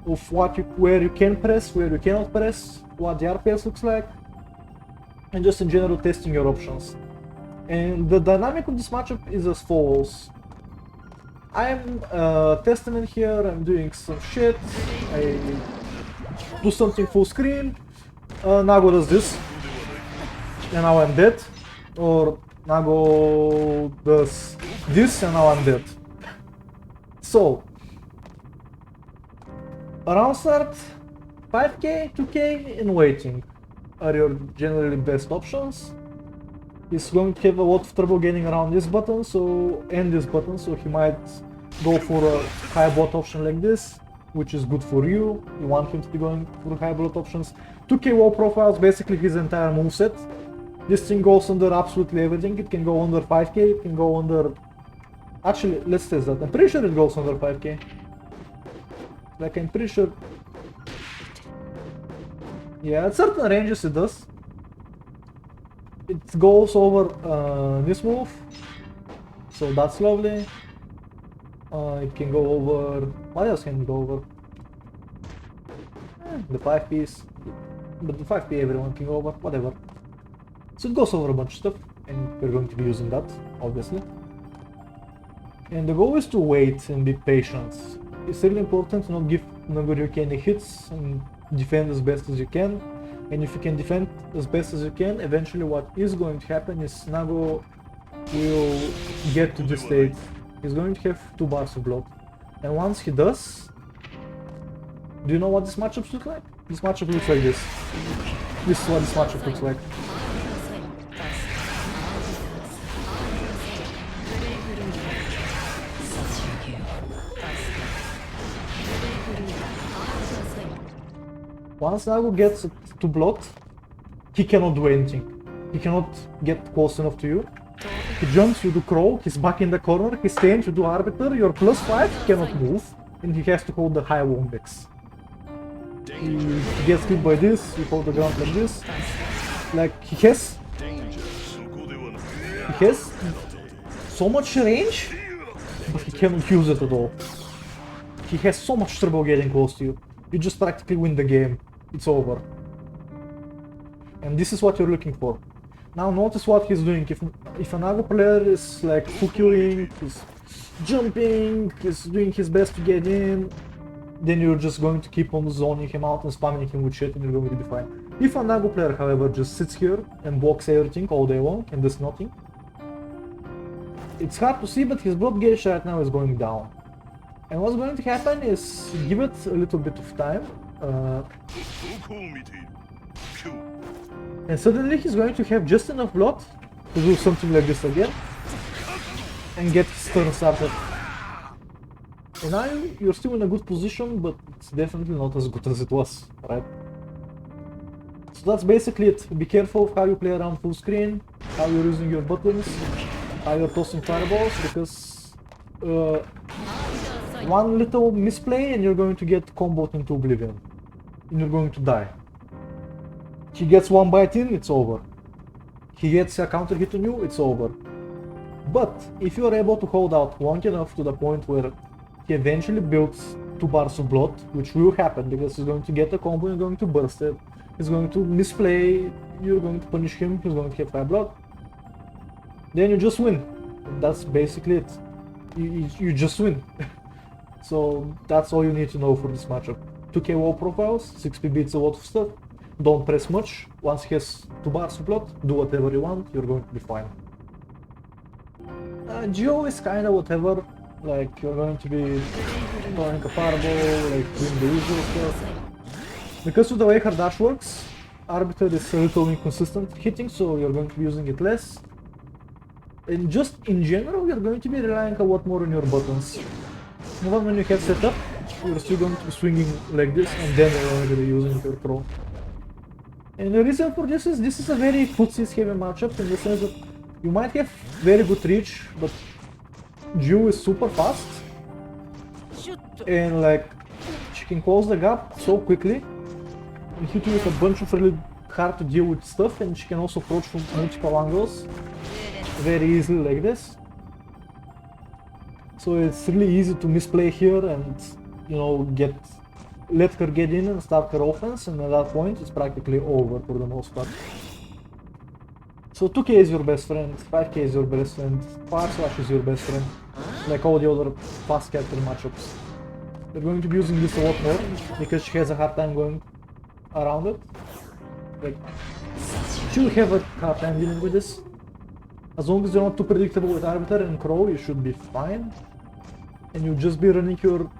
of where you can press, where you cannot press, what the RPS looks like, and just in general testing your options. And the dynamic of this matchup is as follows. I'm Testament here, I'm doing some shit, I do something full screen, Nago does this, and now I'm dead, or Nago does this and now I'm dead. So, around start, 5k, 2k and waiting are your generally best options. He's going to have a lot of trouble getting around this button and this button, so he might go for a high block option like this, which is good for you. You want him to be going for high block options. 2k wall profiles basically his entire moveset. This thing goes under absolutely everything. It can go under 5k, it can go under... Actually, let's test that. I'm pretty sure it goes under 5k. Like, I'm pretty sure... Yeah, at certain ranges it does. It goes over this move, so that's lovely. It can go over... What else can it go over? The 5Ps. But the 5P everyone can go over, whatever. So it goes over a bunch of stuff, and we're going to be using that, obviously. And the goal is to wait and be patient. It's really important to not give Nago any hits and defend as best as you can. And if you can defend as best as you can, eventually what is going to happen is Nago will get to this state. He's going to have 2 bars of blood. And once he does, do you know what this matchup looks like? This matchup looks like this. This is what this matchup looks like. Once Nago gets to blood, he cannot do anything. He cannot get close enough to you. He jumps, you do crow, he's back in the corner, he stands, you do arbiter, you're +5, he cannot move, and he has to hold the high wombex. He gets killed by this, you hold the ground like this. Like, he has so much range, but he cannot use it at all. He has so much trouble getting close to you. You just practically win the game. It's over. And this is what you're looking for. Now notice what he's doing. If a Nago player is like full-queuing, he's jumping, he's doing his best to get in, then you're just going to keep on zoning him out and spamming him with shit and you're going to be fine. If a Nago player, however, just sits here and blocks everything all day long and does nothing, it's hard to see, but his blood gauge right now is going down. And what's going to happen is, give it a little bit of time, and suddenly he's going to have just enough blood to do something like this again, and get his turn started. And now you're still in a good position, but it's definitely not as good as it was, right? So that's basically it. Be careful of how you play around full screen, how you're using your buttons, how you're tossing fireballs, because one little misplay and you're going to get comboed into oblivion. And you're going to die. He gets one bite in, it's over. He gets a counter hit on you, it's over. But if you're able to hold out long enough to the point where he eventually builds 2 bars of blood, which will happen because he's going to get a combo and you're going to burst it. He's going to misplay, you're going to punish him, he's going to have 5 blood. Then you just win. That's basically it. You just win. So that's all you need to know for this matchup. 2k wall profiles, 6p beats a lot of stuff. Don't press much. Once he has 2 bars of blood, do whatever you want, you're going to be fine. Geo is kinda whatever. Like, you're going to be throwing a fireball, like doing the usual stuff. Because of the way her dash works, Arbiter is a little inconsistent hitting, so you're going to be using it less. And just in general, you're going to be relying a lot more on your buttons. Even when you have set up, you're still going to be swinging like this, and then you're going to be using your throw. And the reason for this is a very footsies heavy matchup, in the sense that you might have very good reach, but Ju is super fast. And like, she can close the gap so quickly, and hit you with a bunch of really hard to deal with stuff, and she can also approach from multiple angles very easily like this. So it's really easy to misplay here and, you know, let her get in and start her offense, and at that point it's practically over for the most part. So 2k is your best friend, 5k is your best friend, Far Slash is your best friend, like all the other fast character matchups. You're going to be using this a lot more, because she has a hard time going around it. Like, she'll have a hard time dealing with this. As long as you're not too predictable with Arbiter and Crow, you should be fine. And you'll just be running your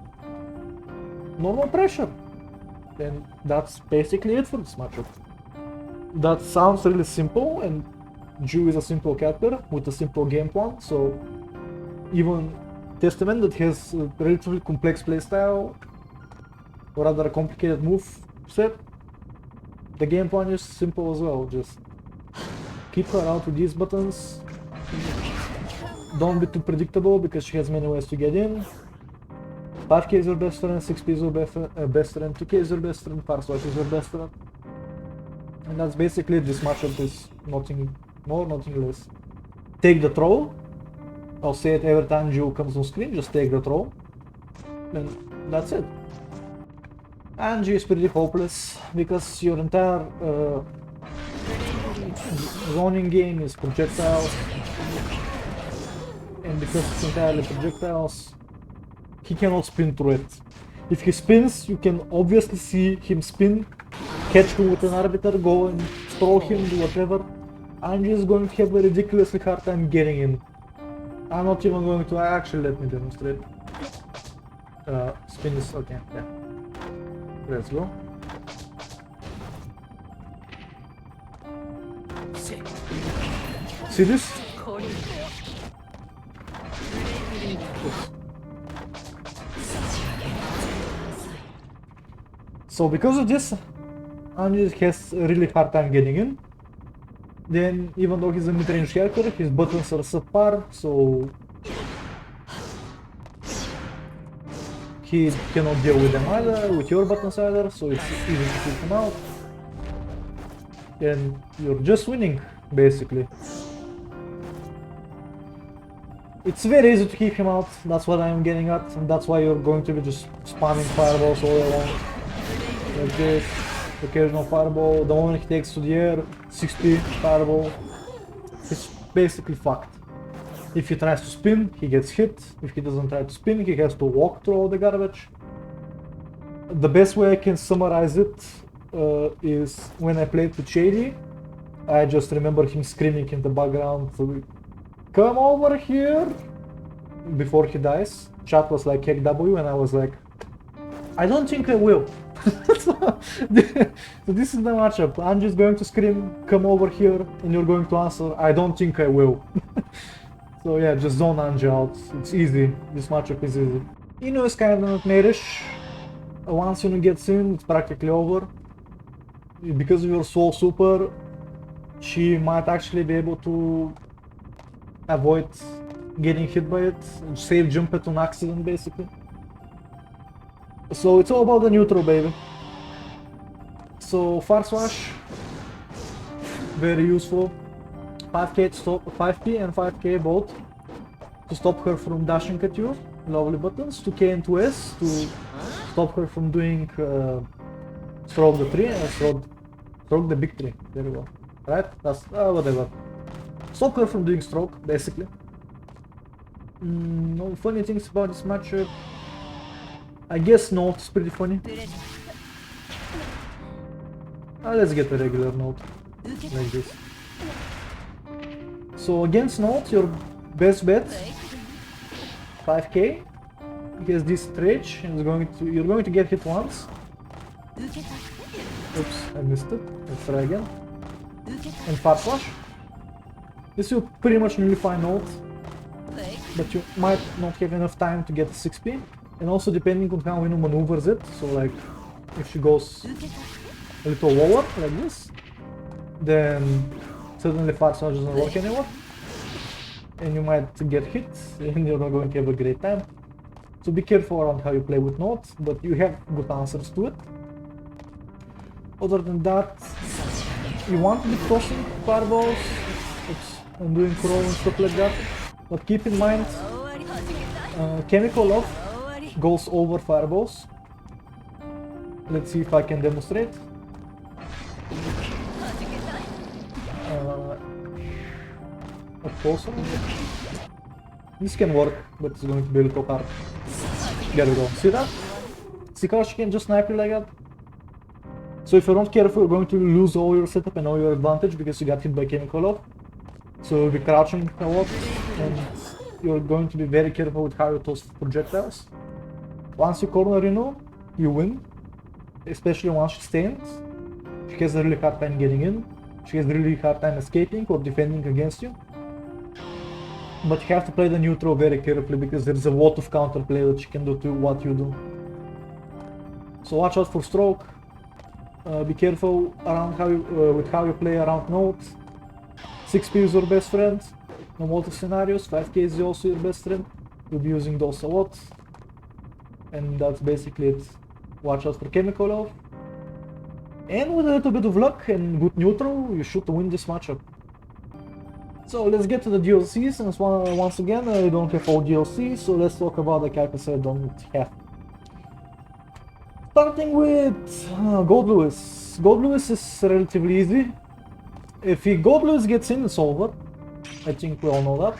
normal pressure. And that's basically it for this matchup. That sounds really simple, and Ju is a simple character with a simple game plan, so even Testament that has a relatively complex playstyle, or rather a complicated move set, the game plan is simple as well. Just keep her out with these buttons. Don't be too predictable because she has many ways to get in. 5k is your best friend, 6p is your best friend, 2k is your best friend, Far Slash is your best friend. And that's basically it. This matchup is nothing more, nothing less. Take the throw. I'll say it every time Ju comes on screen, just take the throw. And that's it. Anji is pretty hopeless because your entire zoning game is projectiles. And because it's entirely projectiles, he cannot spin through it. If he spins, you can obviously see him spin, catch him with an Arbiter, go and throw him, do whatever. Anji is going to have a ridiculously hard time getting in. I'm not even going to, actually let me demonstrate. Spin is, okay, yeah. Let's go. See this? So because of this, Anji has a really hard time getting in. Then, even though he's a mid-range character, his buttons are subpar, so he cannot deal with them either, with your buttons either, so it's easy to keep him out. And you're just winning, basically. It's very easy to keep him out, that's what I'm getting at, and that's why you're going to be just spamming fireballs all along. Like this, occasional fireball, the moment he takes to the air, 60 fireball. He's basically fucked. If he tries to spin, he gets hit. If he doesn't try to spin, he has to walk through all the garbage. The best way I can summarize it is when I played with Shady, I just remember him screaming in the background, "Come over here!" before he dies. Chat was like heck W and I was like, I don't think I will. So this is the matchup. Anji is going to scream, "Come over here," and you're going to answer, "I don't think I will." So yeah, just zone Anji out. It's easy. This matchup is easy. Inu is kind of nightmarish. Once Inu gets in, it's practically over. Because of your soul super, she might actually be able to avoid getting hit by it, save jump it on accident basically. So it's all about the neutral, baby. So far slash, very useful. 5k to stop, 5p and 5k both to stop her from dashing at you. Lovely buttons. 2k and 2s to stop her from doing stroke the tree and stroke the big tree. There we go. Right? That's whatever. Stop her from doing stroke, basically. No funny things about this matchup. I guess Note is pretty funny. Let's get a regular Note. Like this. So against Note, your best bet, 5k. He has this stretch and you're going to get hit once. Oops, I missed it. Let's try again. And far slash. This will pretty much nullify Note, but you might not have enough time to get 6p. And also depending on how Inu maneuvers it, so like if she goes a little lower, like this, then suddenly far slash doesn't work anymore. And you might get hit, and you're not going to have a great time. So be careful around how you play with Note, but you have good answers to it. Other than that, you want to be tossing fireballs and doing crawl and stuff like that, but keep in mind, Chemical Love goes over fireballs. Let's see if I can demonstrate. This can work, but it's going to be a little hard. There we go. See that? See how she can just snipe you like that? So if you're not careful, you're going to lose all your setup and all your advantage because you got hit by Chemical Love. So you'll be crouching a lot, and you're going to be very careful with how you toss projectiles. Once you corner Inu, you win. Especially once she stands. She has a really hard time getting in. She has a really hard time escaping or defending against you. But you have to play the neutral very carefully because there's a lot of counterplay that she can do to what you do. So watch out for stroke. Be careful around how you, with how you play around Note. 6p is your best friend. No multi scenarios. 5k is also your best friend. You'll be using those a lot. And that's basically it. Watch out for Chemical Love. And with a little bit of luck and good neutral, you should win this matchup. So let's get to the DLCs, and once again I don't have all DLCs, so let's talk about the characters I don't have. Starting with Goldlewis. Goldlewis is relatively easy. If Goldlewis gets in, it's over. I think we all know that.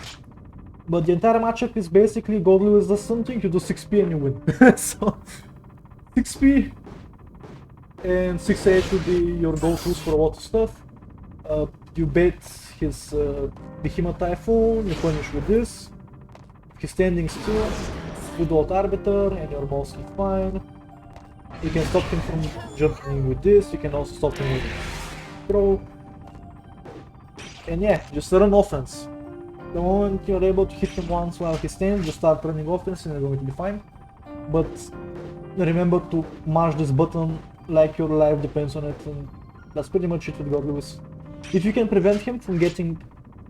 But the entire matchup is basically Goldlewis does something, you do 6p and you win. So 6p and 6h would be your go-tos for a lot of stuff. You bait his Behemoth Typhoon, you punish with this. If he's standing still, you do Arbiter and you're mostly fine. You can stop him from jumping with this, you can also stop him with throw. And yeah, just run offense. The moment you're able to hit him once while he stands, just start running offense and you're going to be fine. But remember to mash this button like your life depends on it, and that's pretty much it with Goldlewis. If you can prevent him from getting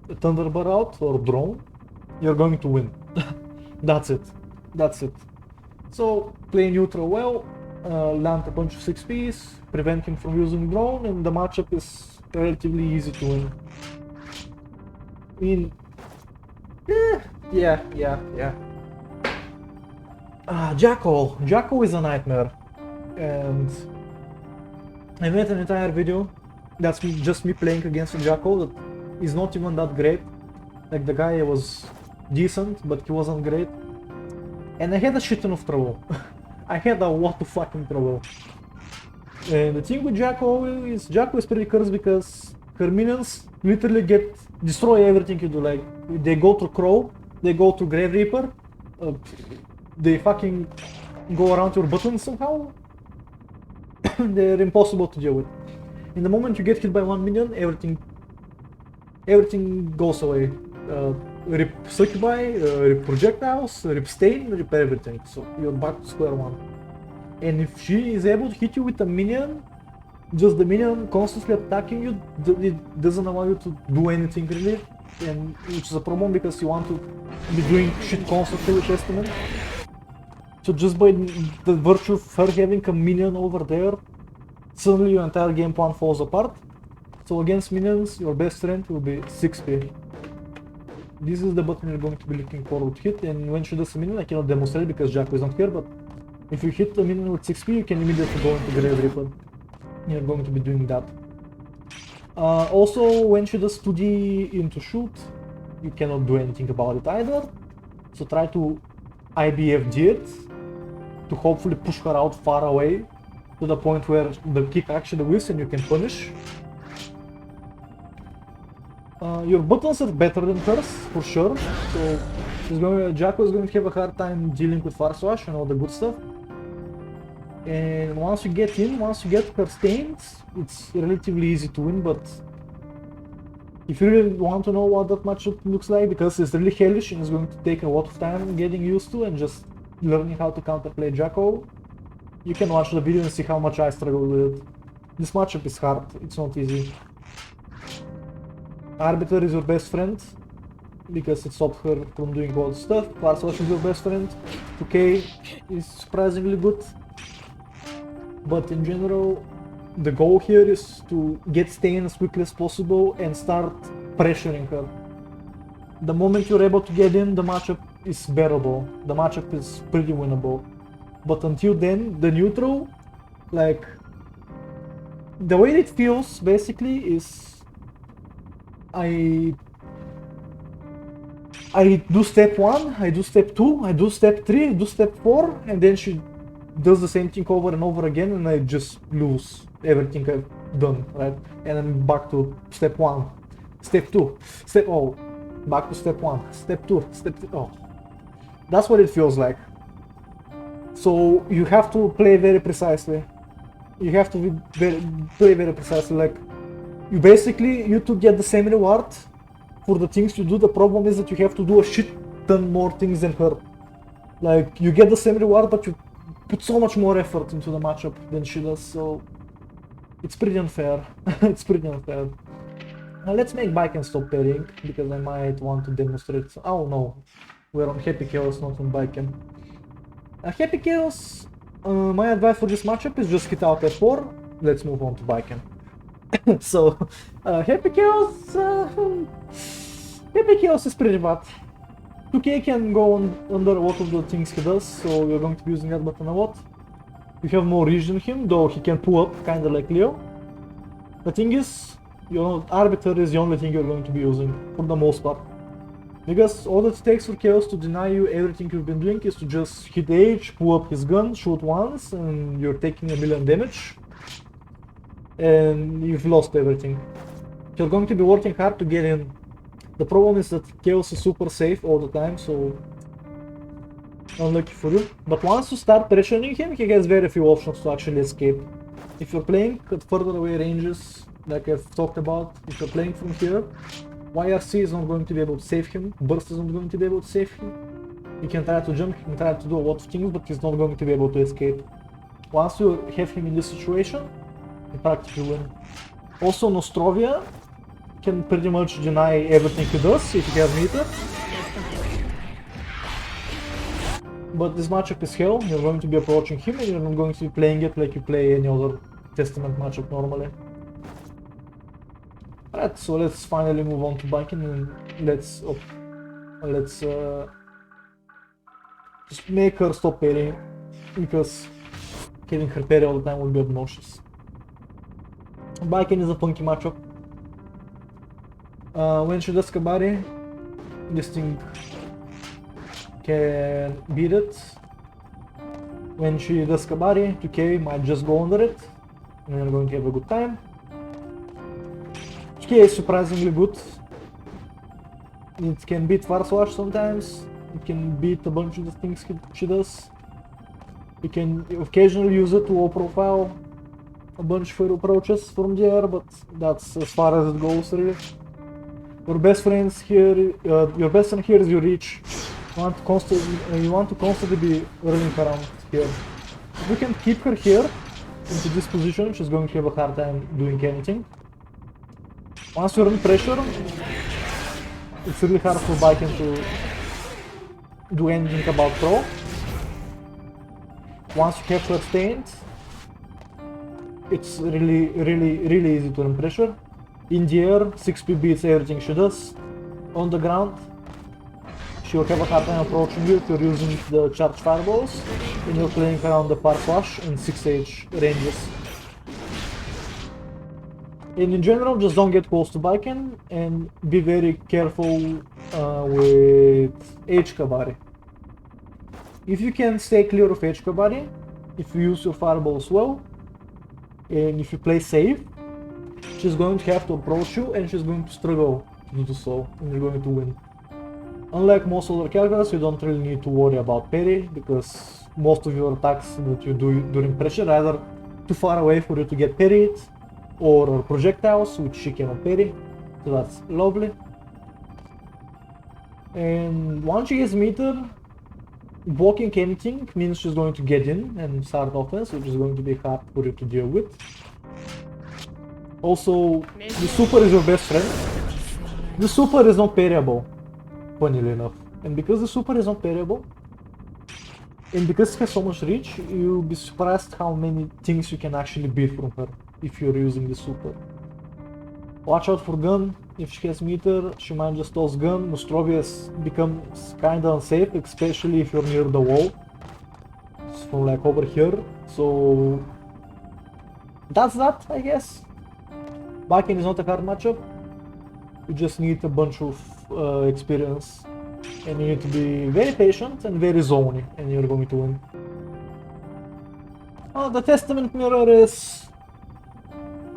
a Thunderbird out or drone, you're going to win. That's it. That's it. So play neutral well, land a bunch of 6Ps, prevent him from using drone, and the matchup is relatively easy to win. I mean, yeah. Jackal. Jackal is a nightmare, and I made an entire video that's just me playing against a Jackal that is not even that great. Like, the guy was decent, but he wasn't great. And I had a shit ton of trouble. I had a lot of fucking trouble. And the thing with Jackal is pretty cursed because her minions literally destroy everything you do. Like, they go to Crow, they go to Grave Reaper, they fucking go around your buttons somehow. They're impossible to deal with. In the moment you get hit by one minion, everything goes away. Rip Succubi, rip Projectiles, rip Stain, rip everything. So you're back to square one. And if she is able to hit you with a minion, just the minion constantly attacking you, it doesn't allow you to do anything really. And which is a problem because you want to be doing shit constantly with Testament. So just by the virtue of her having a minion over there, suddenly your entire game plan falls apart. So against minions, your best strength will be 6P. This is the button you're going to be looking forward to hit, and when she does a minion, I cannot demonstrate because Jack is not here, but if you hit a minion with 6P, you can immediately go into Grave Reaper. You're going to be doing that. Also, when she does 2D into shoot, you cannot do anything about it either. So try to IBFD it, to hopefully push her out far away, to the point where the kick actually whiffs and you can punish. Your buttons are better than hers, for sure, so Jacko is going to have a hard time dealing with Far Swash and all the good stuff. And once you get her stains, it's relatively easy to win, but if you really want to know what that matchup looks like, because it's really hellish and it's going to take a lot of time getting used to and just learning how to counterplay Jacko, you can watch the video and see how much I struggle with it. This matchup is hard, it's not easy. Arbiter is your best friend, because it stopped her from doing all the stuff. Far Swash is your best friend. 2K is surprisingly good. But in general, the goal here is to get Stain as quickly as possible and start pressuring her. The moment you're able to get in, the matchup is bearable. The matchup is pretty winnable. But until then, the neutral, like, the way it feels basically is I do step 1, I do step 2, I do step 3, I do step 4, and then she does the same thing over and over again, and I just lose everything I've done, right? And I'm back to step 1, step 2, back to step 1, step 2, step 3, That's what it feels like. So you have to play very precisely. You have to play very precisely, like, you to get the same reward for the things you do. The problem is that you have to do a shit ton more things than her. Like, you get the same reward, but you put so much more effort into the matchup than she does, so it's pretty unfair. It's pretty unfair. Now let's make Baiken stop parrying, because I might want to demonstrate. Oh no, we're on Happy Chaos, not on Baiken. Happy Chaos, my advice for this matchup is just hit out F4. Let's move on to Baiken. So, Happy Chaos is pretty bad. 2K can go under a lot of the things he does, so you're going to be using that button a lot. You have more reach than him, though he can pull up, kinda like Leo. The thing is, Arbiter is the only thing you're going to be using, for the most part. Because all it takes for Chaos to deny you everything you've been doing is to just hit H, pull up his gun, shoot once, and you're taking 1,000,000 damage. And you've lost everything. You're going to be working hard to get in. The problem is that Chaos is super safe all the time, so unlucky for you. But once you start pressuring him, he has very few options to actually escape. If you're playing at further away ranges, like I've talked about, if you're playing from here, YRC is not going to be able to save him, Burst is not going to be able to save him. He can try to jump, he can try to do a lot of things, but he's not going to be able to escape. Once you have him in this situation, you practically win. Also, Nostrovia can pretty much deny everything he does if he has meter. But this matchup is hell, you're going to be approaching him and you're not going to be playing it like you play any other Testament matchup normally. Alright, so let's finally move on to Baiken and let's just make her stop parrying, because having her parry all the time would be obnoxious. Baiken is a funky matchup. When she does Kabari, this thing can beat it. When she does Kabari, 2K might just go under it, and you're going to have a good time. 2K is surprisingly good. It can beat Faust sometimes, it can beat a bunch of the things she does. You can occasionally use it to low profile a bunch of her approaches from there, but that's as far as it goes really. Your best friend here is your reach. You want to constantly be running around here. If you can keep her here into this position, she's going to have a hard time doing anything. Once you're in pressure, it's really hard for Baiken to do anything about throw. Once you have her stained, it's really easy to run pressure. In the air, 6P beats everything she does. On the ground, she'll have a hard time approaching you if you're using the charged fireballs and you're playing around the par flash and 6H ranges. And in general, just don't get close to Baiken and be very careful with H-Kabari. If you can stay clear of H-Kabari, if you use your fireballs well, and if you play safe, she's going to have to approach you and she's going to struggle to do so, and you're going to win. Unlike most other characters, you don't really need to worry about parry, because most of your attacks that you do during pressure are either too far away for you to get parried, or projectiles, which she cannot parry, so that's lovely. And once she gets meter, blocking anything means she's going to get in and start offense, which is going to be hard for you to deal with. Also, the super is your best friend. The super is not parryable, funnily enough. And because the super is not parryable, and because it has so much reach, you'll be surprised how many things you can actually beat from her if you're using the super. Watch out for gun. If she has meter, she might just toss gun. Nostrovius becomes kinda unsafe, especially if you're near the wall. It's from like over here. So that's that, I guess. Baiken is not a hard matchup. You just need a bunch of experience, and you need to be very patient and very zony, and you're going to win. The Testament mirror is...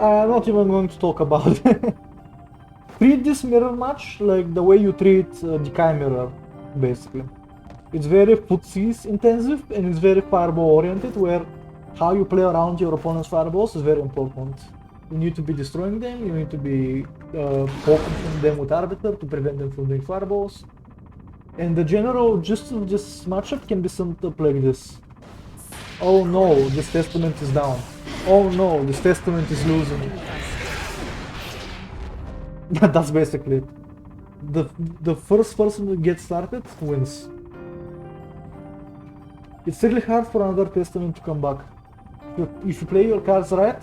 I'm not even going to talk about it. Treat this mirror match like the way you treat the Kai mirror, basically. It's very footsies intensive and it's very fireball oriented, where how you play around your opponent's fireballs is very important. You need to be destroying them, you need to be focusing them with Arbiter to prevent them from doing fireballs. And the general gist of this matchup can be summed up like this. Oh no, this Testament is down. Oh no, this Testament is losing. That's basically it. The first person to get started wins. It's really hard for another Testament to come back. If you play your cards right,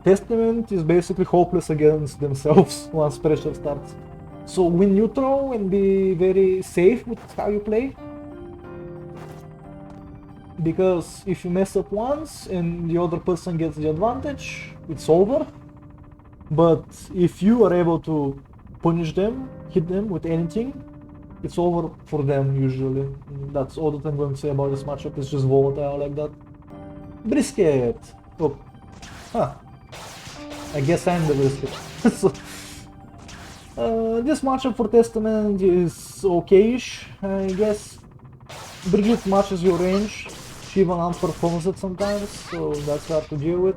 Testament is basically hopeless against themselves once pressure starts. So win neutral and be very safe with how you play. Because if you mess up once and the other person gets the advantage, it's over. But if you are able to punish them, hit them with anything, it's over for them usually. That's all that I'm going to say about this matchup. It's just volatile like that. Brisket! Oh. Huh. I guess I'm the brisket. So, this matchup for Testament is okay-ish, I guess. Bridget matches your range. She even outperforms it sometimes, so that's hard to deal with.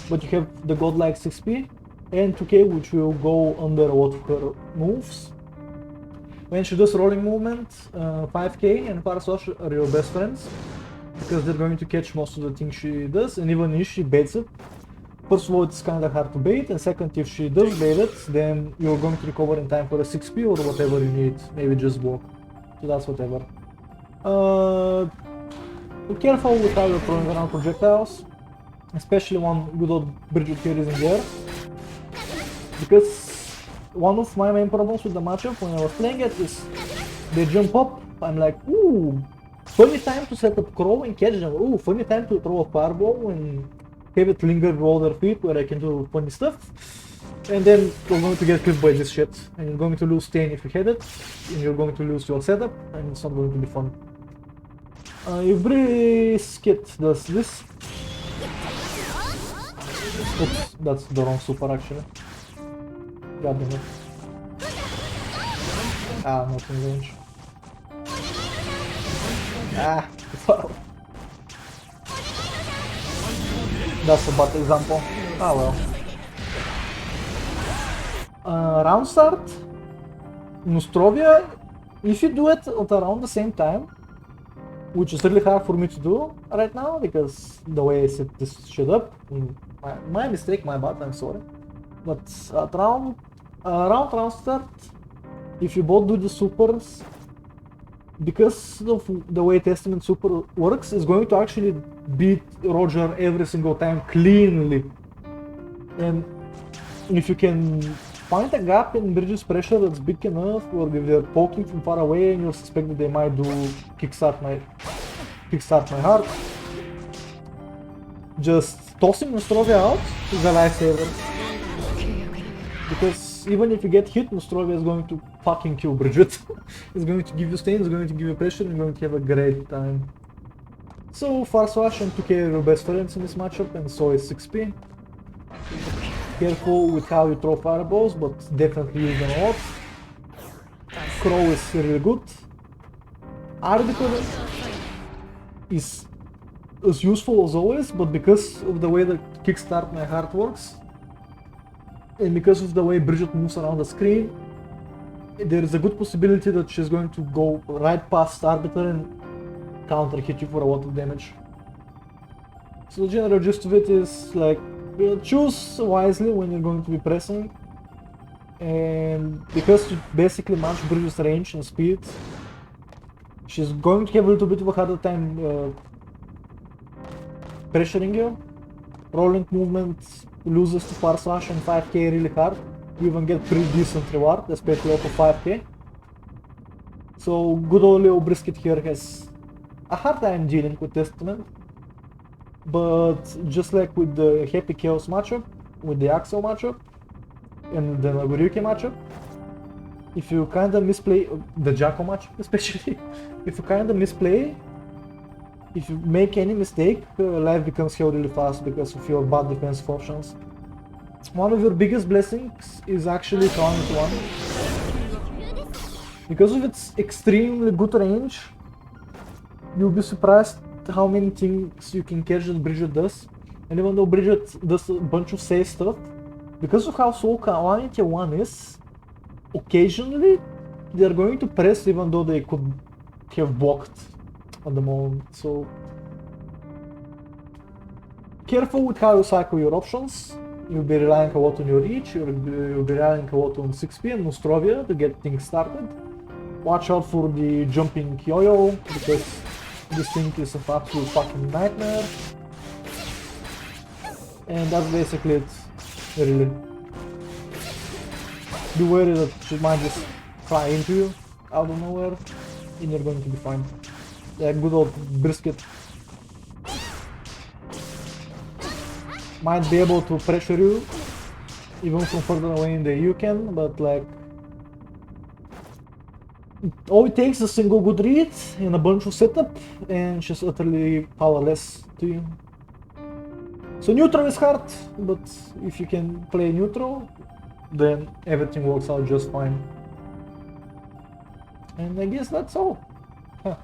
But you have the godlike 6P and 2K, which will go under a lot of her moves. When she does rolling movement, 5K and Faust are your best friends, because they're going to catch most of the things she does, and even if she baits it, first of all, it's kind of hard to bait, and second, if she does bait it, then you're going to recover in time for a 6p or whatever you need, maybe just walk. So that's whatever. Be careful with how you're throwing around projectiles, especially when good old Bridget here is in the air. Because one of my main problems with the matchup when I was playing it is they jump up, I'm like, ooh, funny time to set up Crow and catch them, ooh, funny time to throw a fireball and have it linger below their feet where I can do funny stuff. And then you're going to get killed by this shit, and you're going to lose 10 if you hit it, and you're going to lose your setup, and it's not going to be fun. If Brisket does this... Oops, that's the wrong super actually. God damn it. Ah, not in range. Ah, wow. That's a bad example. Ah well. Round start, Nostrovia, if you do it at around the same time, which is really hard for me to do right now because the way I set this shit up, my mistake, my bad, I'm sorry. But at round start, if you both do the supers, because of the way Testament super works, is going to actually beat Roger every single time cleanly. And if you can find a gap in Bridget's pressure that's big enough, or if they're poking from far away and you suspect that they might do kickstart my heart, just tossing Nostrovia out is a lifesaver. Because even if you get hit, Nostrovia is going to fucking kill Bridget. It's going to give you stain, it's going to give you pressure, and you're going to have a great time. So H-VSion took care of your best friends in this matchup, and so is 6p. Careful with how you throw fireballs, but definitely use them a lot. Crow is really good. Arbiter is as useful as always, but because of the way that Kickstart My Heart works, and because of the way Bridget moves around the screen, there is a good possibility that she's going to go right past Arbiter and counter hit you for a lot of damage. So the general gist of it is like, choose wisely when you're going to be pressing, and because you basically match Bridget's range and speed, she's going to have a little bit of a harder time pressuring you. Rolling movement loses to H-VSion and 5k really hard. You even get pretty decent reward, especially off of 5k. So good old Leo Brisket here has a hard time dealing with Testament. But just like with the Happy Chaos matchup, with the Axel matchup, and the Nagoryuki matchup, if you kinda misplay, the Jaco matchup especially, if you kinda misplay, if you make any mistake, life becomes hell really fast because of your bad defensive options. One of your biggest blessings is actually Crown into 1. Because of its extremely good range, you'll be surprised how many things you can catch that Bridget does. And even though Bridget does a bunch of safe stuff, because of how slow Crown into 1 is, occasionally they're going to press even though they could have blocked at the moment. So careful with how you cycle your options. You'll be relying a lot on your reach, you'll be relying a lot on 6p and Nostrovia to get things started. Watch out for the jumping yo-yo, because this thing is an absolute fucking nightmare. And that's basically it, really. Be wary that she might just fly into you out of nowhere, and you're going to be fine. Yeah, good old Brisket might be able to pressure you even from further away than you can, but like, all it takes is a single good read and a bunch of setup, and she's utterly powerless to you. So neutral is hard, but if you can play neutral, then everything works out just fine. And I guess that's all. Huh.